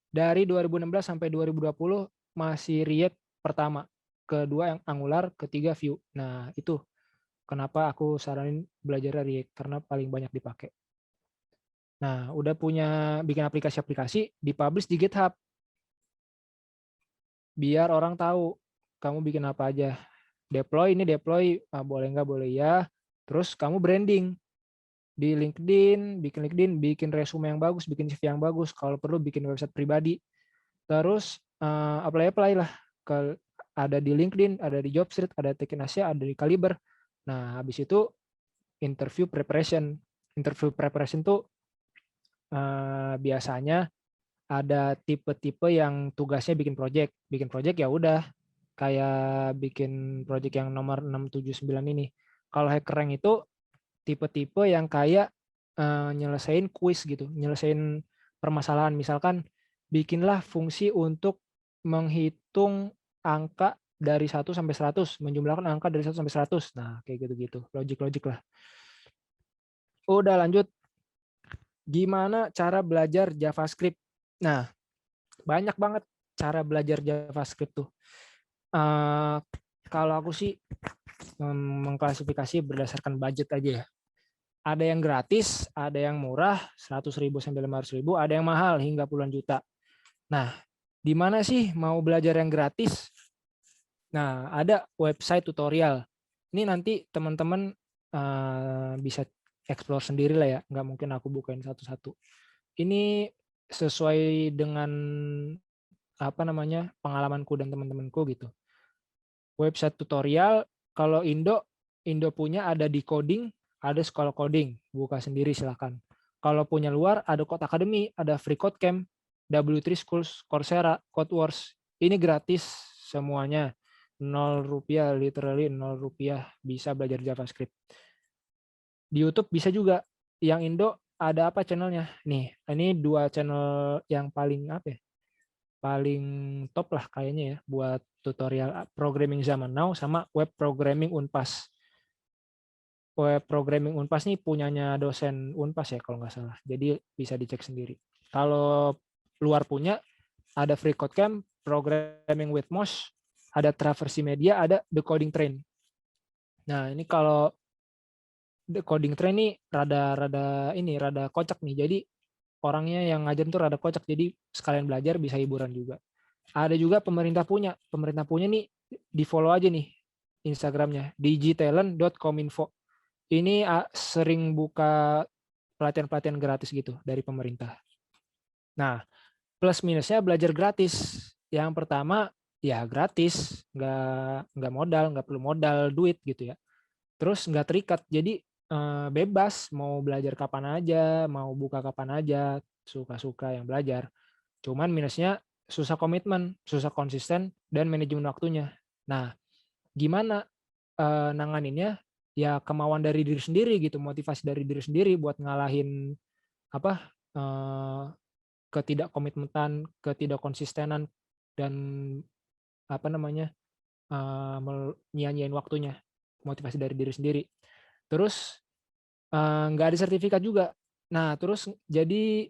Dari 2016 sampai 2020 masih React pertama, kedua yang Angular, ketiga Vue. Nah, itu kenapa aku saranin belajar React karena paling banyak dipakai. Nah, udah punya bikin aplikasi-aplikasi, dipublish di GitHub. Biar orang tahu kamu bikin apa aja. Deploy boleh nggak boleh ya. Terus kamu branding di LinkedIn, bikin resume yang bagus, bikin CV yang bagus. Kalau perlu bikin website pribadi. Terus apply lah ke ada di LinkedIn, ada di Jobstreet, ada di Tekin Asia, ada di Kaliber. Nah, habis itu interview preparation. Interview preparation tuh biasanya ada tipe-tipe yang tugasnya bikin project. Bikin project ya udah kayak bikin project yang nomor 679 ini. Kalau HackerRank itu tipe-tipe yang kayak nyelesain kuis gitu, nyelesain permasalahan. Misalkan bikinlah fungsi untuk menghitung angka dari 1 sampai 100, menjumlahkan angka dari 1 sampai 100. Nah, kayak gitu-gitu. Logik-logik lah. Udah lanjut. Gimana cara belajar JavaScript? Nah, banyak banget cara belajar JavaScript tuh. Kalau aku sih mengklasifikasi berdasarkan budget aja ya. Ada yang gratis, ada yang murah, 100.000 sampai 500.000, ada yang mahal hingga puluhan juta. Nah, di mana sih mau belajar yang gratis? Nah, ada website tutorial. Ini nanti teman-teman bisa explore sendiri lah ya, nggak mungkin aku bukain satu-satu. Ini sesuai dengan apa namanya pengalamanku dan teman-temanku gitu. Website tutorial kalau Indo punya ada di coding, ada sekolah coding, buka sendiri silakan. Kalau punya luar ada Code Academy, ada Free Code Camp, W3 Schools, Coursera, Code Wars. Ini gratis semuanya. 0 rupiah, literally 0 rupiah bisa belajar JavaScript. Di YouTube bisa juga. Yang Indo ada apa channelnya? Nih, ini 2 channel yang paling apa ya? Paling top lah kayaknya ya buat tutorial programming zaman now sama web programming Unpas. Web programming Unpas nih punyanya dosen Unpas ya kalau nggak salah. Jadi bisa dicek sendiri. Kalau luar punya ada Free Code Camp, Programming with Moz, ada Traversi Media, ada The Coding Train. Nah, ini kalau The Coding Train ini rada kocak nih. Jadi orangnya yang ngajar tuh rada kocak. Jadi sekalian belajar bisa hiburan juga. Ada juga pemerintah punya nih di follow aja nih Instagramnya digitalent.kominfo. Ini sering buka pelatihan-pelatihan gratis gitu dari pemerintah. Nah, plus minusnya belajar gratis. Yang pertama ya gratis, nggak modal, nggak perlu modal duit gitu ya. Terus nggak terikat, jadi bebas mau belajar kapan aja, mau buka kapan aja, suka-suka yang belajar. Cuman minusnya susah komitmen, susah konsisten, dan manajemen waktunya. Nah, gimana nanganinnya? Ya kemauan dari diri sendiri gitu, motivasi dari diri sendiri buat ngalahin apa ketidakkomitmenan, ketidakkonsistenan, dan apa namanya nyanyiin waktunya, motivasi dari diri sendiri. Terus nggak ada sertifikat juga. Nah, terus jadi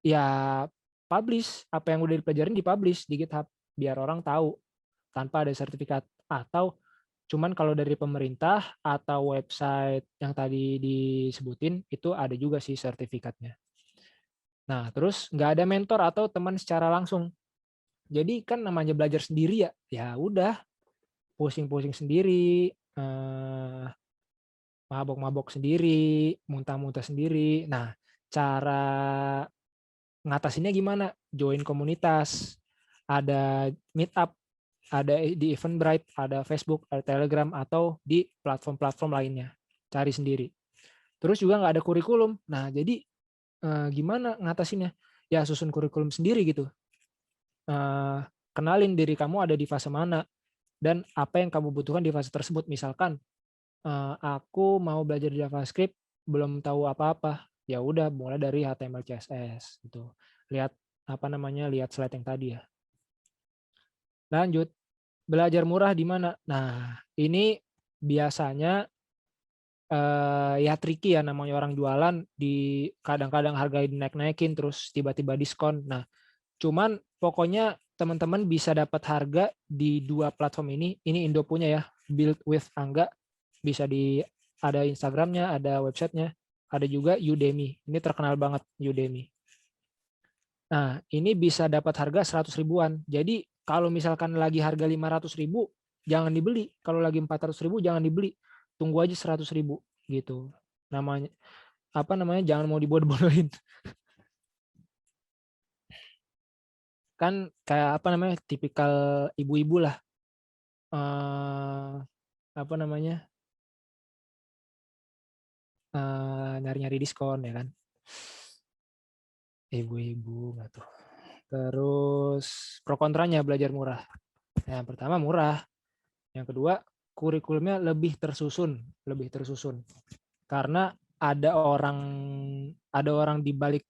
ya publish apa yang udah dipelajarin dipublish di GitHub biar orang tahu tanpa ada sertifikat. Atau cuman kalau dari pemerintah atau website yang tadi disebutin itu ada juga sih sertifikatnya. Nah, terus nggak ada mentor atau teman secara langsung. Jadi kan namanya belajar sendiri ya, ya udah pusing-pusing sendiri, mabok-mabok sendiri, muntah-muntah sendiri. Nah, cara ngatasinnya gimana? Join komunitas, ada meetup, ada di Eventbrite, ada Facebook, ada Telegram, atau di platform-platform lainnya. Cari sendiri. Terus juga nggak ada kurikulum. Nah, jadi gimana ngatasinnya? Ya susun kurikulum sendiri gitu. Kenalin diri kamu ada di fase mana dan apa yang kamu butuhkan di fase tersebut. Misalkan aku mau belajar JavaScript, belum tahu apa-apa. Ya udah mulai dari HTML CSS gitu. Lihat lihat slide yang tadi ya. Lanjut, belajar murah di mana? Nah, ini biasanya ya tricky ya, namanya orang jualan, di kadang-kadang harga dinaik-naikin terus tiba-tiba diskon. Nah, cuman pokoknya teman-teman bisa dapat harga di 2 platform ini. Ini Indo punya ya, Build with Angga. Bisa ada Instagramnya, ada websitenya, ada juga Udemy. Ini terkenal banget Udemy. Nah, ini bisa dapat harga 100 ribuan. Jadi kalau misalkan lagi harga 500 ribu, jangan dibeli. Kalau lagi 400 ribu, jangan dibeli. Tunggu aja 100 ribu gitu. Jangan mau dibodoh-bodohin. Kan kayak tipikal ibu-ibu lah. Nyari-nyari diskon ya kan. Ibu-ibu nggak tuh. Terus pro kontranya belajar murah. Yang pertama murah. Yang kedua kurikulumnya lebih tersusun. Karena ada orang di balik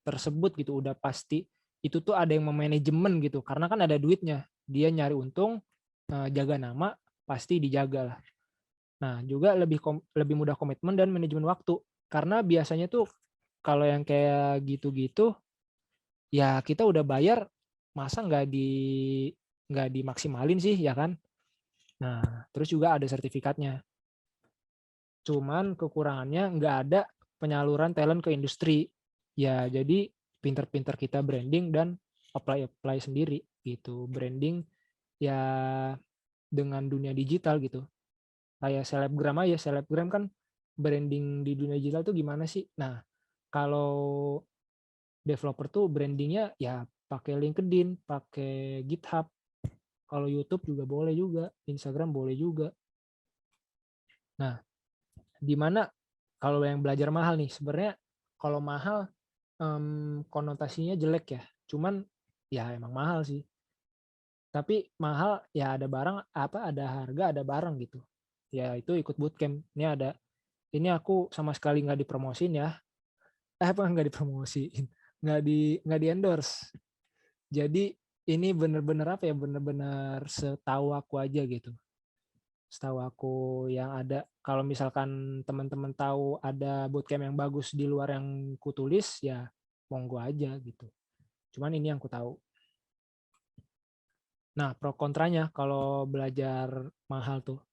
tersebut gitu, udah pasti itu tuh ada yang memanajemen gitu. Karena kan ada duitnya. Dia nyari untung, jaga nama, pasti dijaga lah. Nah, juga lebih mudah komitmen dan manajemen waktu. Karena biasanya tuh kalau yang kayak gitu-gitu, ya kita udah bayar, masa nggak dimaksimalin sih, ya kan? Nah, terus juga ada sertifikatnya. Cuman kekurangannya nggak ada penyaluran talent ke industri. Ya, jadi pinter-pinter kita branding dan apply sendiri gitu. Branding ya dengan dunia digital gitu. Kayak selebgram kan branding di dunia digital tuh gimana sih? Nah, kalau developer tuh brandingnya ya pakai LinkedIn, pakai GitHub. Kalau YouTube juga boleh juga, Instagram boleh juga. Nah, di mana kalau yang belajar mahal nih, sebenarnya kalau mahal konotasinya jelek ya. Cuman ya emang mahal sih. Tapi mahal ya ada barang ada harga ada barang gitu. Ya itu ikut bootcamp. Ini aku sama sekali nggak dipromosin ya. Nggak dipromosiin, nggak di endorse. Jadi ini bener-bener bener-bener setahu aku aja gitu. Setahu aku yang ada, kalau misalkan teman-teman tahu ada bootcamp yang bagus di luar yang kutulis, ya monggo aja gitu. Cuman ini yang ku tahu. Nah, pro kontranya kalau belajar mahal tuh.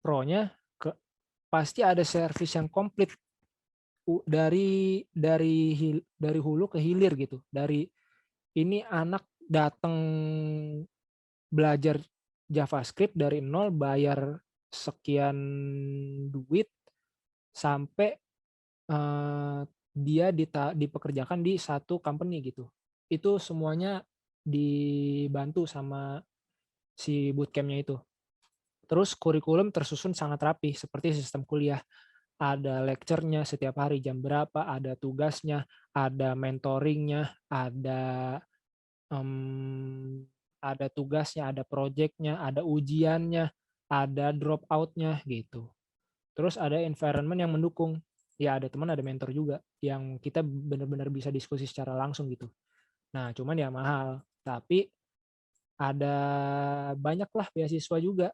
Pro-nya pasti ada servis yang komplit dari hulu ke hilir gitu. Dari ini anak datang belajar JavaScript dari nol, bayar sekian duit sampai dia dipekerjakan di satu company gitu. Itu semuanya dibantu sama si bootcampnya itu. Terus kurikulum tersusun sangat rapi seperti sistem kuliah. Ada lecture-nya setiap hari jam berapa, ada tugasnya, ada mentoringnya, ada tugasnya, ada project-nya, ada ujiannya, ada drop out-nya gitu. Terus ada environment yang mendukung. Ya ada teman, ada mentor juga yang kita benar-benar bisa diskusi secara langsung gitu. Nah, cuman ya mahal. Tapi ada banyak lah beasiswa juga.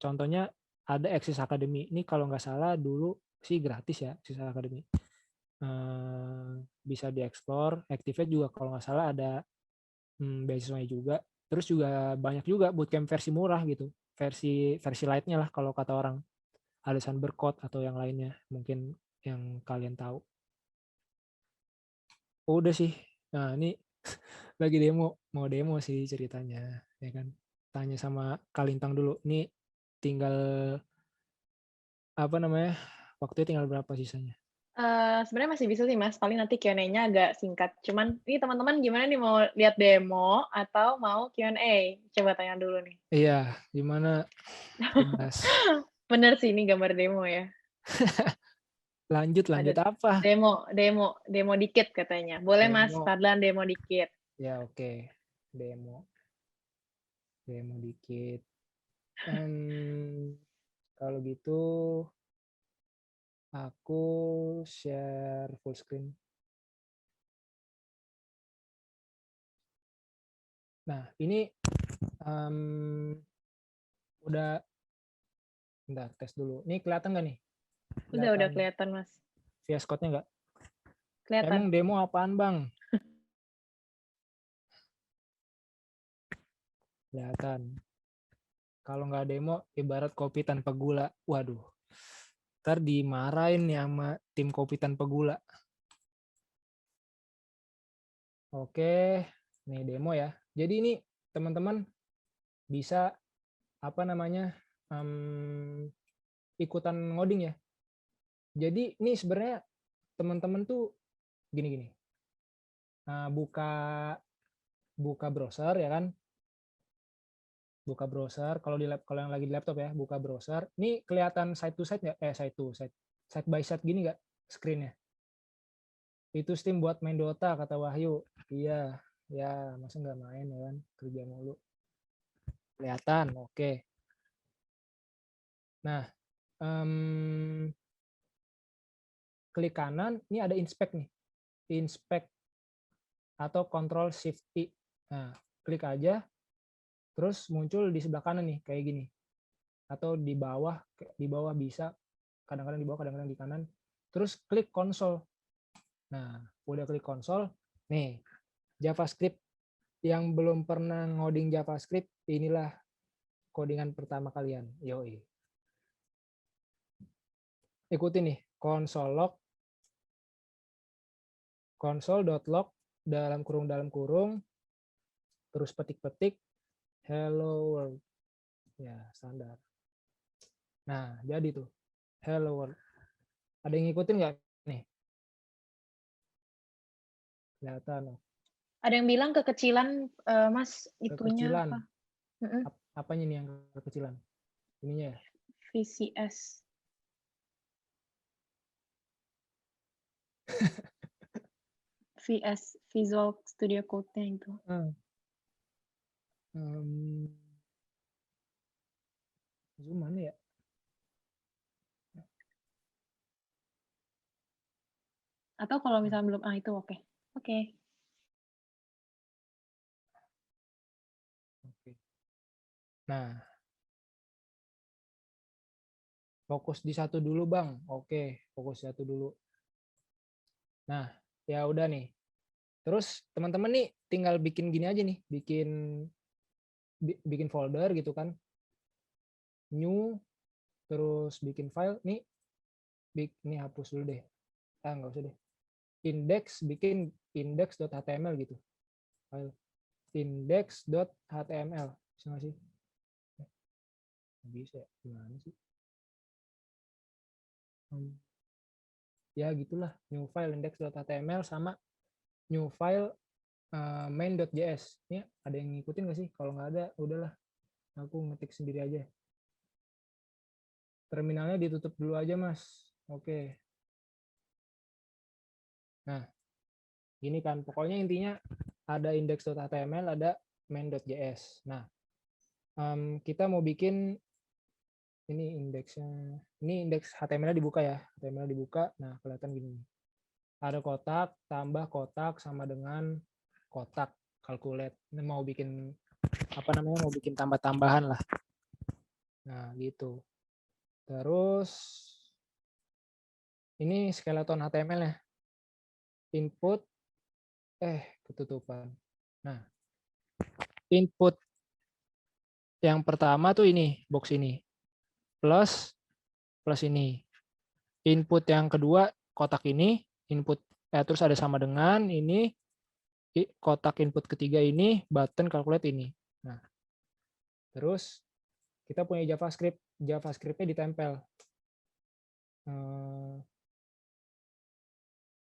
Contohnya ada Axis Academy. Ini kalau nggak salah dulu sih gratis ya Axis Academy. Bisa dieksplor. Activate juga kalau nggak salah ada beasiswanya juga. Terus juga banyak juga bootcamp versi murah gitu. Versi lightnya lah kalau kata orang. Alisan Berkot atau yang lainnya. Mungkin yang kalian tahu. Udah sih. Nah ini lagi mau demo sih ceritanya, ya kan. Tanya sama Kalintang dulu. Ini tinggal apa namanya, waktunya tinggal berapa sisanya? Sebenarnya masih bisa sih, Mas, paling nanti Q&A-nya agak singkat. Cuman nih teman-teman gimana nih, mau lihat demo atau mau Q&A? Coba tanya dulu nih. Iya, gimana? Bebas. Bener sih ini gambar demo ya. Lanjut Ada lanjut apa? demo dikit katanya. Boleh Mas Demo. Fadlan demo dikit. Ya oke, demo demo dikit. Kalau gitu aku share full screen. Nah, ini udah, bentar, tes dulu. Ini kelihatan nggak nih? Udah Kelihatan kelihatan Mas, VS Code-nya nggak? Emang kelihatan. demo apaan, Bang? Kelihatan. Kalau nggak demo, ibarat kopi tanpa gula. Waduh, ntar dimarahin nih sama tim kopi tanpa gula. Oke, nih demo ya. Jadi ini teman-teman bisa apa namanya ikutan ngoding ya. Jadi ini sebenarnya teman-teman tuh gini-gini. Nah, buka browser ya kan. Buka browser. Kalau yang lagi di laptop ya, buka browser. Ini kelihatan side to side nggak? Side by side gini nggak screen-nya? Itu Steam buat main Dota kata Wahyu. Iya, ya masa nggak main ya kan, kerja mulu. Kelihatan, oke. Nah, klik kanan, ini ada inspect nih. Inspect atau Control Shift I. Nah, klik aja, terus muncul di sebelah kanan nih, kayak gini. Atau di bawah bisa, kadang-kadang di bawah, kadang-kadang di kanan. Terus klik console. Nah, udah klik console, nih, JavaScript. Yang belum pernah ngoding JavaScript, inilah codingan pertama kalian. Yoi. Ikutin nih, console.log dalam kurung, terus petik-petik hello world. Ya, standar. Nah, jadi tuh hello world. Ada yang ngikutin nggak nih? Kelihatan. Ada yang bilang kekecilan, Mas, itunya Kekecilan. apa? Apanya nih yang kekecilan? Ininya ya? VCS. VS, Visual Studio Code-nya itu. Zoom mana ya? Atau kalau misalnya belum, itu oke. Oke. Nah, fokus di satu dulu Bang. Oke, fokus satu dulu. Nah, ya udah nih. Terus teman-teman nih tinggal bikin gini aja nih, bikin folder gitu kan. New, terus bikin file. Nih hapus dulu deh. Nggak usah deh. Bikin index.html gitu. File index.html. Bisa nggak sih? Bisa, gimana sih? Ya gitulah, new file index.html sama new file main.js. Ini ada yang ngikutin nggak sih? Kalau nggak ada, udahlah. Aku ngetik sendiri aja. Terminalnya ditutup dulu aja, Mas. Oke. Nah, ini kan pokoknya intinya ada index.html, ada main.js. Nah, kita mau bikin ini indeksnya. Ini indeks HTML dibuka ya. HTML dibuka. Nah, kelihatan gini. Ada kotak, tambah kotak sama dengan kotak, calculate. Ini mau bikin apa namanya? Mau bikin tambah-tambahan lah. Nah, gitu. Terus ini skeleton HTML ya. Input ketutupan. Nah, input yang pertama tuh ini, box ini. Plus ini. Input yang kedua kotak ini, terus ada sama dengan ini, kotak input ketiga ini, button calculate ini. Nah, terus kita punya JavaScript. JavaScript-nya ditempel.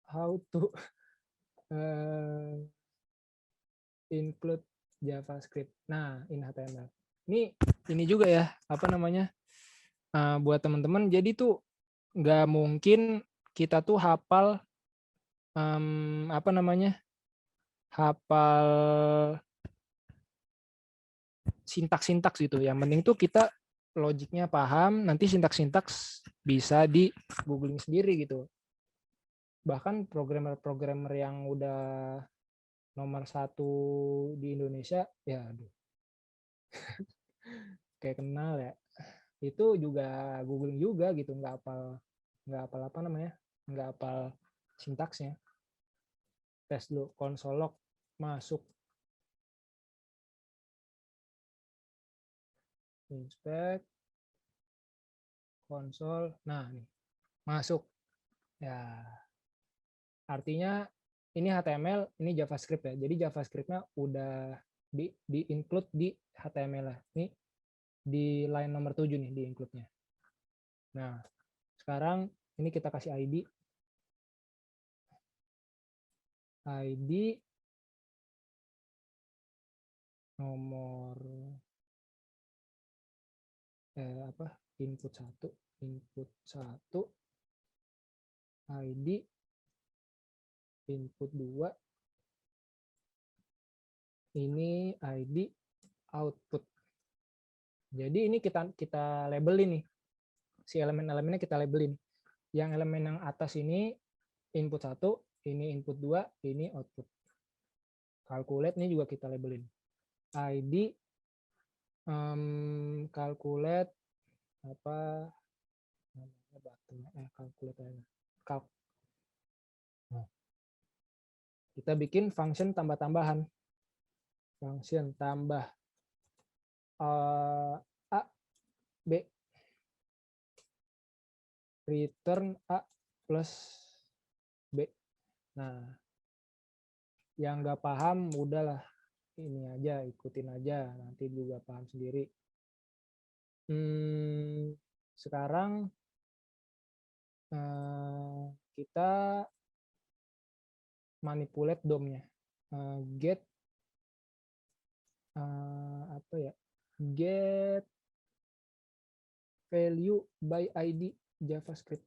how to include JavaScript. Nah, in HTML. Ini juga ya, apa namanya? Buat teman-teman, jadi tuh nggak mungkin kita tuh hafal apa namanya? Hafal sintaks-sintaks gitu. Yang penting tuh kita logiknya paham, nanti sintaks-sintaks bisa di googling sendiri gitu. Bahkan programmer-programmer yang udah nomor 1 di Indonesia, ya aduh, kayak kenal ya. Itu juga googling juga gitu, nggak hafal apa namanya, nggak hafal sintaksnya. Tes dulu, console log, masuk, inspect, console, nah nih, masuk. Ya, artinya ini HTML, ini JavaScript ya. Jadi JavaScript-nya udah di include di HTML lah. Ini di line nomor 7 nih di include-nya. Nah, sekarang ini kita kasih ID. ID nomor input 1 ID input 2 ini ID output. Jadi ini kita labelin nih. Si elemen-elemennya kita labelin. Yang elemen yang atas ini input 1, ini input 2, ini output. Calculate ini juga kita labelin. ID calculate apa namanya button calculate aja. Nah, kita bikin function tambah-tambahan. Function tambah A B return A plus B. Nah, yang nggak paham udahlah ini aja, ikutin aja, nanti juga paham sendiri. Sekarang kita manipulate DOM-nya. Get apa ya? Get value by ID JavaScript.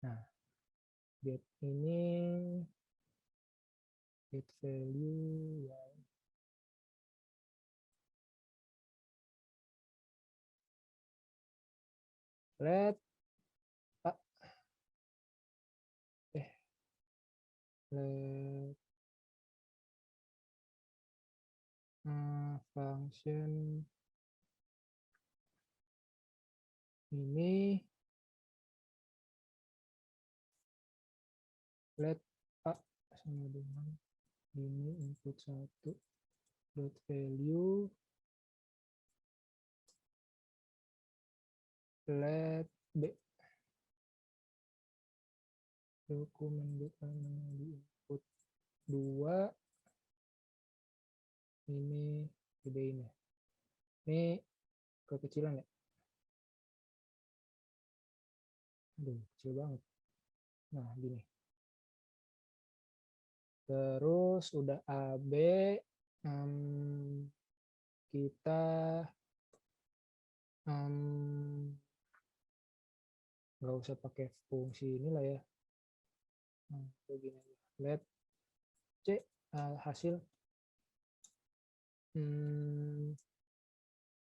Nah, get ini get value ya. Let function ini let A sama dengan ini input 1 dot value let B dokumen get di input 2 ini gedein ya. Ini kekecilan ya. Aduh, kecil banget. Nah, gini. Terus udah AB kita nggak usah pakai fungsi inilah ya. Begini aja. Let C hasil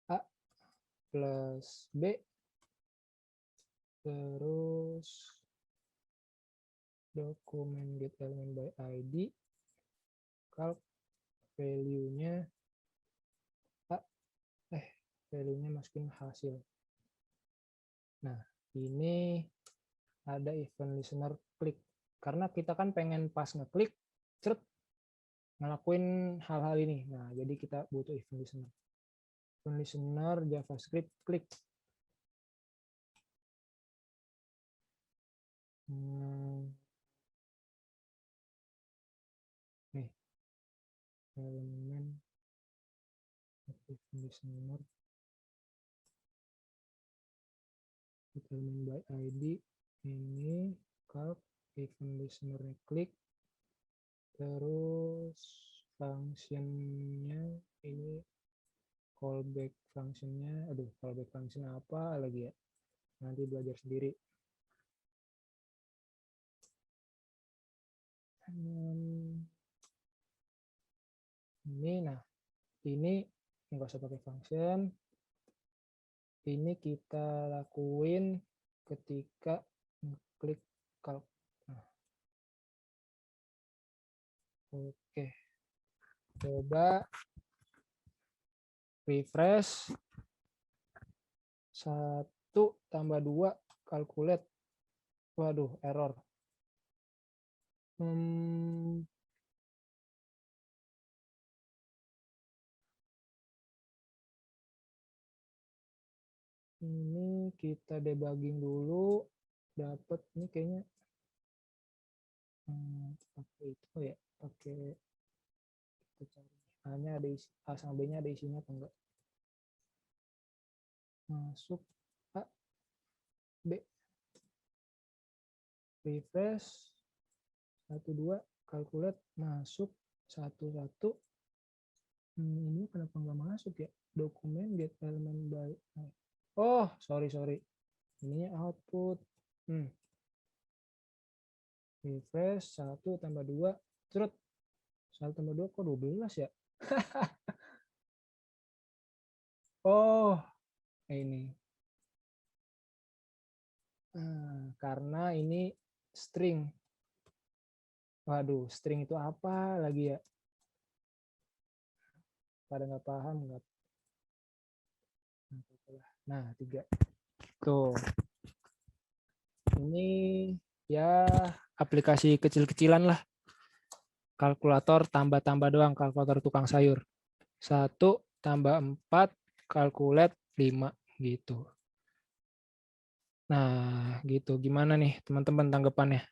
A plus B terus dokumen get element by ID calc value-nya A value-nya masukin hasil. Nah, ini ada event listener klik. Karena kita kan pengen pas ngeklik, cert, ngelakuin hal-hal ini. Nah, jadi kita butuh event listener. Event listener JavaScript klik. Nih, elemen event listener determine by ID ini calc event listener klik, terus functionnya ini callback functionnya, callback function apa lagi ya, nanti belajar sendiri. Ini nggak usah pakai function. Ini kita lakuin ketika klik calc. Oke, coba refresh. 1 tambah 2 calculate. Waduh, error. Ini kita debugging dulu. Dapat ini kayaknya pakai itu ya, pakai kita cari. A-nya ada isi, A sama B-nya ada isinya atau enggak? Masuk A, B. Refresh 1 2 calculate, masuk 1 1. Ini kenapa nggak masuk ya? Dokumen get element by. Oh, sorry. Ininya output. Refresh 1 tambah 2. Cerut. 1 tambah 2 kok 12 ya? Oh, ini. Karena ini string. Waduh, string itu apa lagi ya? Pada nggak paham nggak? Nah, 3. Tuh. Ini ya aplikasi kecil-kecilan lah. Kalkulator tambah-tambah doang, kalkulator tukang sayur. 1 tambah 4, calculate 5 gitu. Nah, gitu. Gimana nih teman-teman tanggapannya?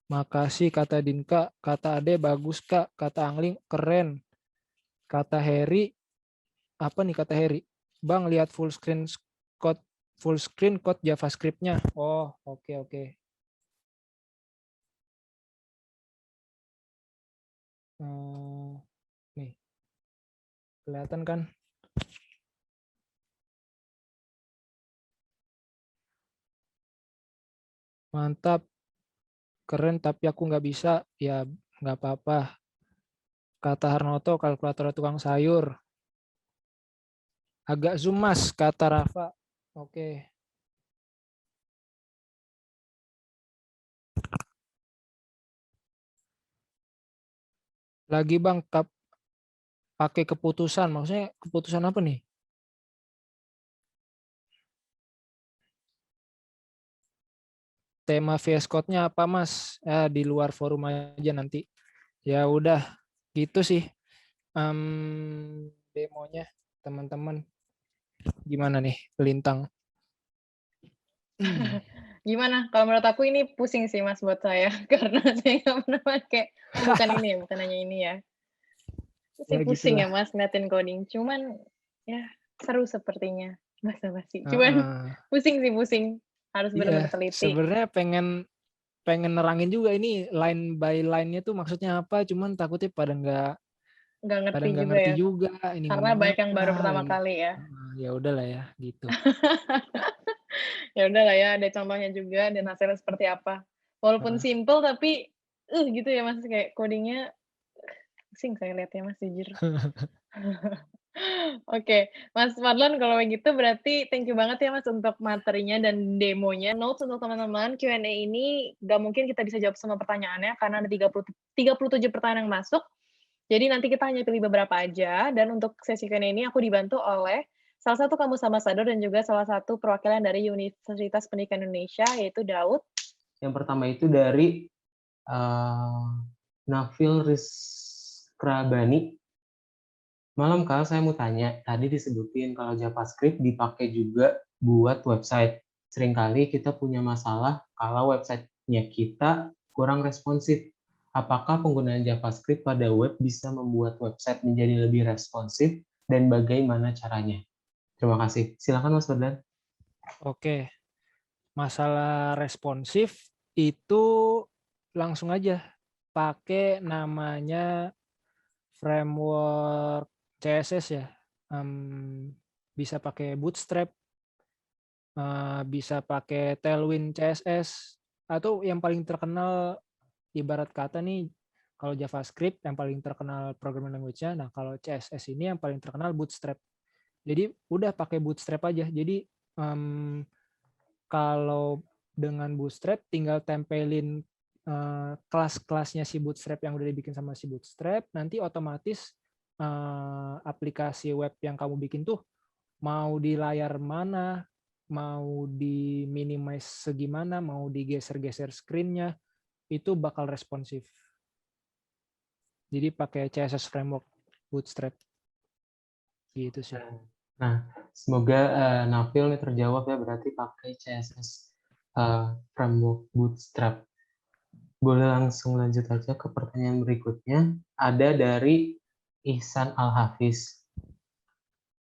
Makasih kata Dinka, kata Ade bagus Kak, kata Angling keren. Kata Harry, apa nih kata Harry? Bang, lihat full screen code JavaScript-nya. Oh, oke. Nih, kelihatan kan? Mantap, keren tapi aku nggak bisa. Ya, nggak apa-apa. Kata Harnoto, kalkulator tukang sayur. Agak zoom mas, kata Rafa. Oke. Lagi bang, pakai keputusan. Maksudnya keputusan apa nih? Tema VS Code-nya apa mas? Di luar forum aja nanti. Ya udah, gitu sih. Demonya teman-teman. Gimana nih, Lintang? Gimana? Kalau menurut aku ini pusing sih Mas buat saya karena saya nggak pernah pakai. Bukan ini ya, bukan hanya ini ya. Ya Pusing ya gitulah. Mas ngeliatin coding. Cuman ya seru sepertinya. Basa-basi. Cuman pusing. Harus Iya, benar-benar teliti. sebenarnya pengen nerangin juga ini line by line-nya tuh maksudnya apa, cuman takutnya Nggak pada ngerti nggak juga ngerti ya. juga ini Karena ngomong banyak yang baru apa pertama lagi. kali ya. Ya udahlah ya gitu. Ya udah lah ya, ada contohnya juga dan hasilnya seperti apa. Walaupun simple tapi gitu ya Mas, kayak coding-nya pusing saya lihatnya Mas, jujur. Oke, Mas Fadlan kalau begitu berarti thank you banget ya Mas untuk materinya dan demonya. Notes untuk teman-teman, Q&A ini nggak mungkin kita bisa jawab semua pertanyaannya karena ada 37 pertanyaan yang masuk. Jadi nanti kita hanya pilih beberapa aja dan untuk sesi Q&A ini aku dibantu oleh salah satu kampus ambassador dan juga salah satu perwakilan dari Universitas Pendidikan Indonesia yaitu Daud. Yang pertama itu dari Nafil Rizkrabani. Malam Kak, saya mau tanya, tadi disebutin kalau JavaScript dipakai juga buat website. Seringkali kita punya masalah kalau website-nya kita kurang responsif. Apakah penggunaan JavaScript pada web bisa membuat website menjadi lebih responsif dan bagaimana caranya? Terima kasih. Silakan Mas Fadlan. Oke, masalah responsif itu langsung aja pakai namanya framework CSS ya. Bisa pakai Bootstrap, bisa pakai Tailwind CSS, atau yang paling terkenal ibarat kata nih, kalau JavaScript yang paling terkenal programming language-nya, nah kalau CSS ini yang paling terkenal Bootstrap. Jadi udah pakai Bootstrap aja. Jadi kalau dengan Bootstrap tinggal tempelin kelas-kelasnya si Bootstrap yang udah dibikin sama si Bootstrap, nanti otomatis aplikasi web yang kamu bikin tuh mau di layar mana, mau di minimize segimana, mau digeser-geser screen-nya, itu bakal responsif. Jadi pakai CSS framework Bootstrap. Gitu sih. Nah, semoga Nafil nih terjawab ya, berarti pakai CSS framework Bootstrap. Boleh langsung lanjut aja ke pertanyaan berikutnya. Ada dari Ihsan Al-Hafiz.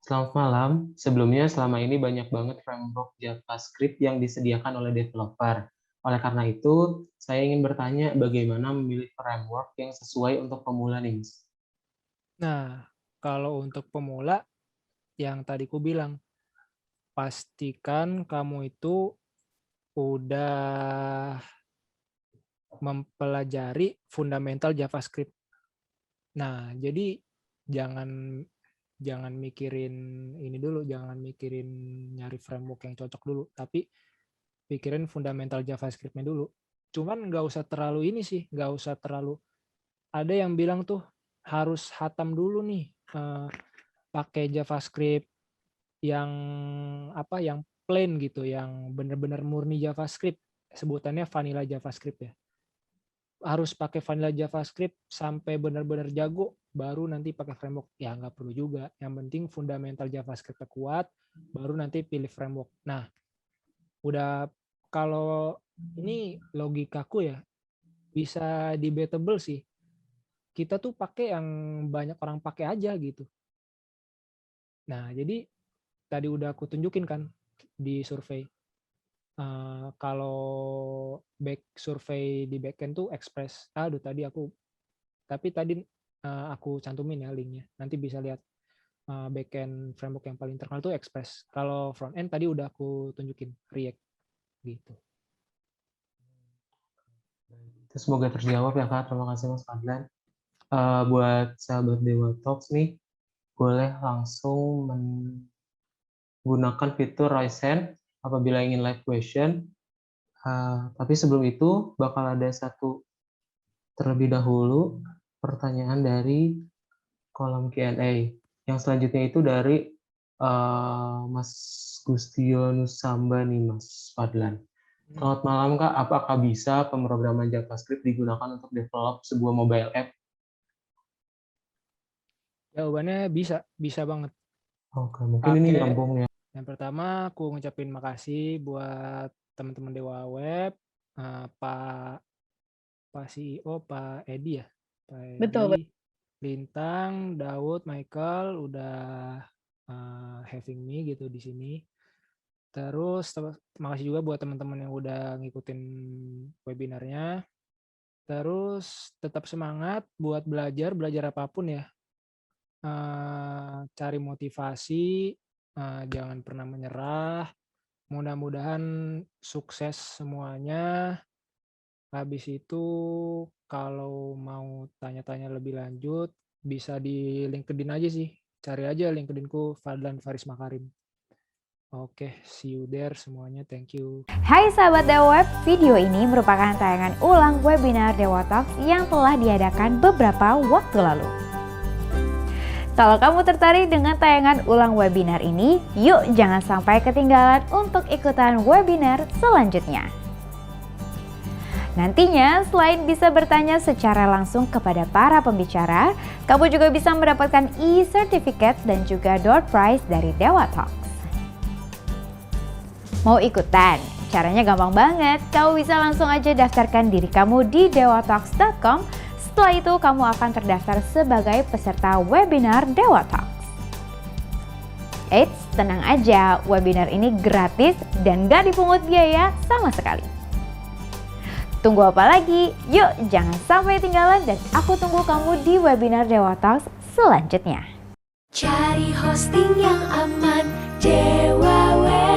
Selamat malam. Sebelumnya selama ini banyak banget framework JavaScript yang disediakan oleh developer. Oleh karena itu, saya ingin bertanya bagaimana memilih framework yang sesuai untuk pemula nih, Mas. Nah, kalau untuk pemula, yang tadi ku bilang, pastikan kamu itu udah mempelajari fundamental JavaScript. Nah, jadi jangan mikirin ini dulu, jangan mikirin nyari framework yang cocok dulu, tapi pikirin fundamental JavaScript-nya dulu. Cuman nggak usah terlalu ini sih, nggak usah terlalu, ada yang bilang tuh harus hatam dulu nih, pakai JavaScript yang yang plain gitu, yang bener-bener murni JavaScript, sebutannya vanilla JavaScript ya. Harus pakai vanilla JavaScript sampai benar-benar jago, baru nanti pakai framework. Ya nggak perlu juga. Yang penting fundamental JavaScript kuat, baru nanti pilih framework. Nah, udah, kalau ini logikaku ya, bisa debatable sih. Kita tuh pakai yang banyak orang pakai aja gitu. Nah, jadi tadi udah aku tunjukin kan di survei. Kalau back survei di backend tuh Express. Tadi aku cantumin ya linknya. Nanti bisa lihat backend framework yang paling terkenal tuh Express. Kalau front end tadi udah aku tunjukin React gitu. Semoga terjawab ya Kak. Terima kasih Mas Fadlan. Buat sahabat Dewa Talks nih, boleh langsung menggunakan fitur raise hand apabila ingin live question. Tapi sebelum itu bakal ada satu terlebih dahulu pertanyaan dari kolom Q&A. Yang selanjutnya itu dari Mas Gustionus Samba nih Mas Fadlan. Selamat malam Kak, apakah bisa pemrograman JavaScript digunakan untuk develop sebuah mobile app? Jawabannya bisa banget. Oke, mungkin ini nyambung ya. Yang pertama, aku ngucapin makasih buat teman-teman Dewa Web, Pak CEO, Pak Edi ya. Pak Edi, Betul. Lintang, Daud, Michael udah having me gitu di sini. Terus makasih juga buat teman-teman yang udah ngikutin webinarnya. Terus tetap semangat buat belajar apapun ya. Cari motivasi, jangan pernah menyerah. Mudah-mudahan sukses semuanya. Habis itu kalau mau tanya-tanya lebih lanjut bisa di LinkedIn aja sih. Cari aja LinkedIn-ku Fadlan Faris Makarim. Oke, see you there semuanya. Thank you. Hai sahabat Dewa Web, video ini merupakan tayangan ulang webinar Dewa Talks yang telah diadakan beberapa waktu lalu. Kalau kamu tertarik dengan tayangan ulang webinar ini, yuk jangan sampai ketinggalan untuk ikutan webinar selanjutnya. Nantinya, selain bisa bertanya secara langsung kepada para pembicara, kamu juga bisa mendapatkan e-certificate dan juga door prize dari Dewa Talks. Mau ikutan? Caranya gampang banget. Kamu bisa langsung aja daftarkan diri kamu di dewatalks.com. Setelah itu, kamu akan terdaftar sebagai peserta webinar Dewa Talks. Eits, tenang aja, webinar ini gratis dan gak dipungut biaya sama sekali. Tunggu apa lagi? Yuk, jangan sampai ketinggalan dan aku tunggu kamu di webinar Dewa Talks selanjutnya. Cari hosting yang aman, Dewa Web.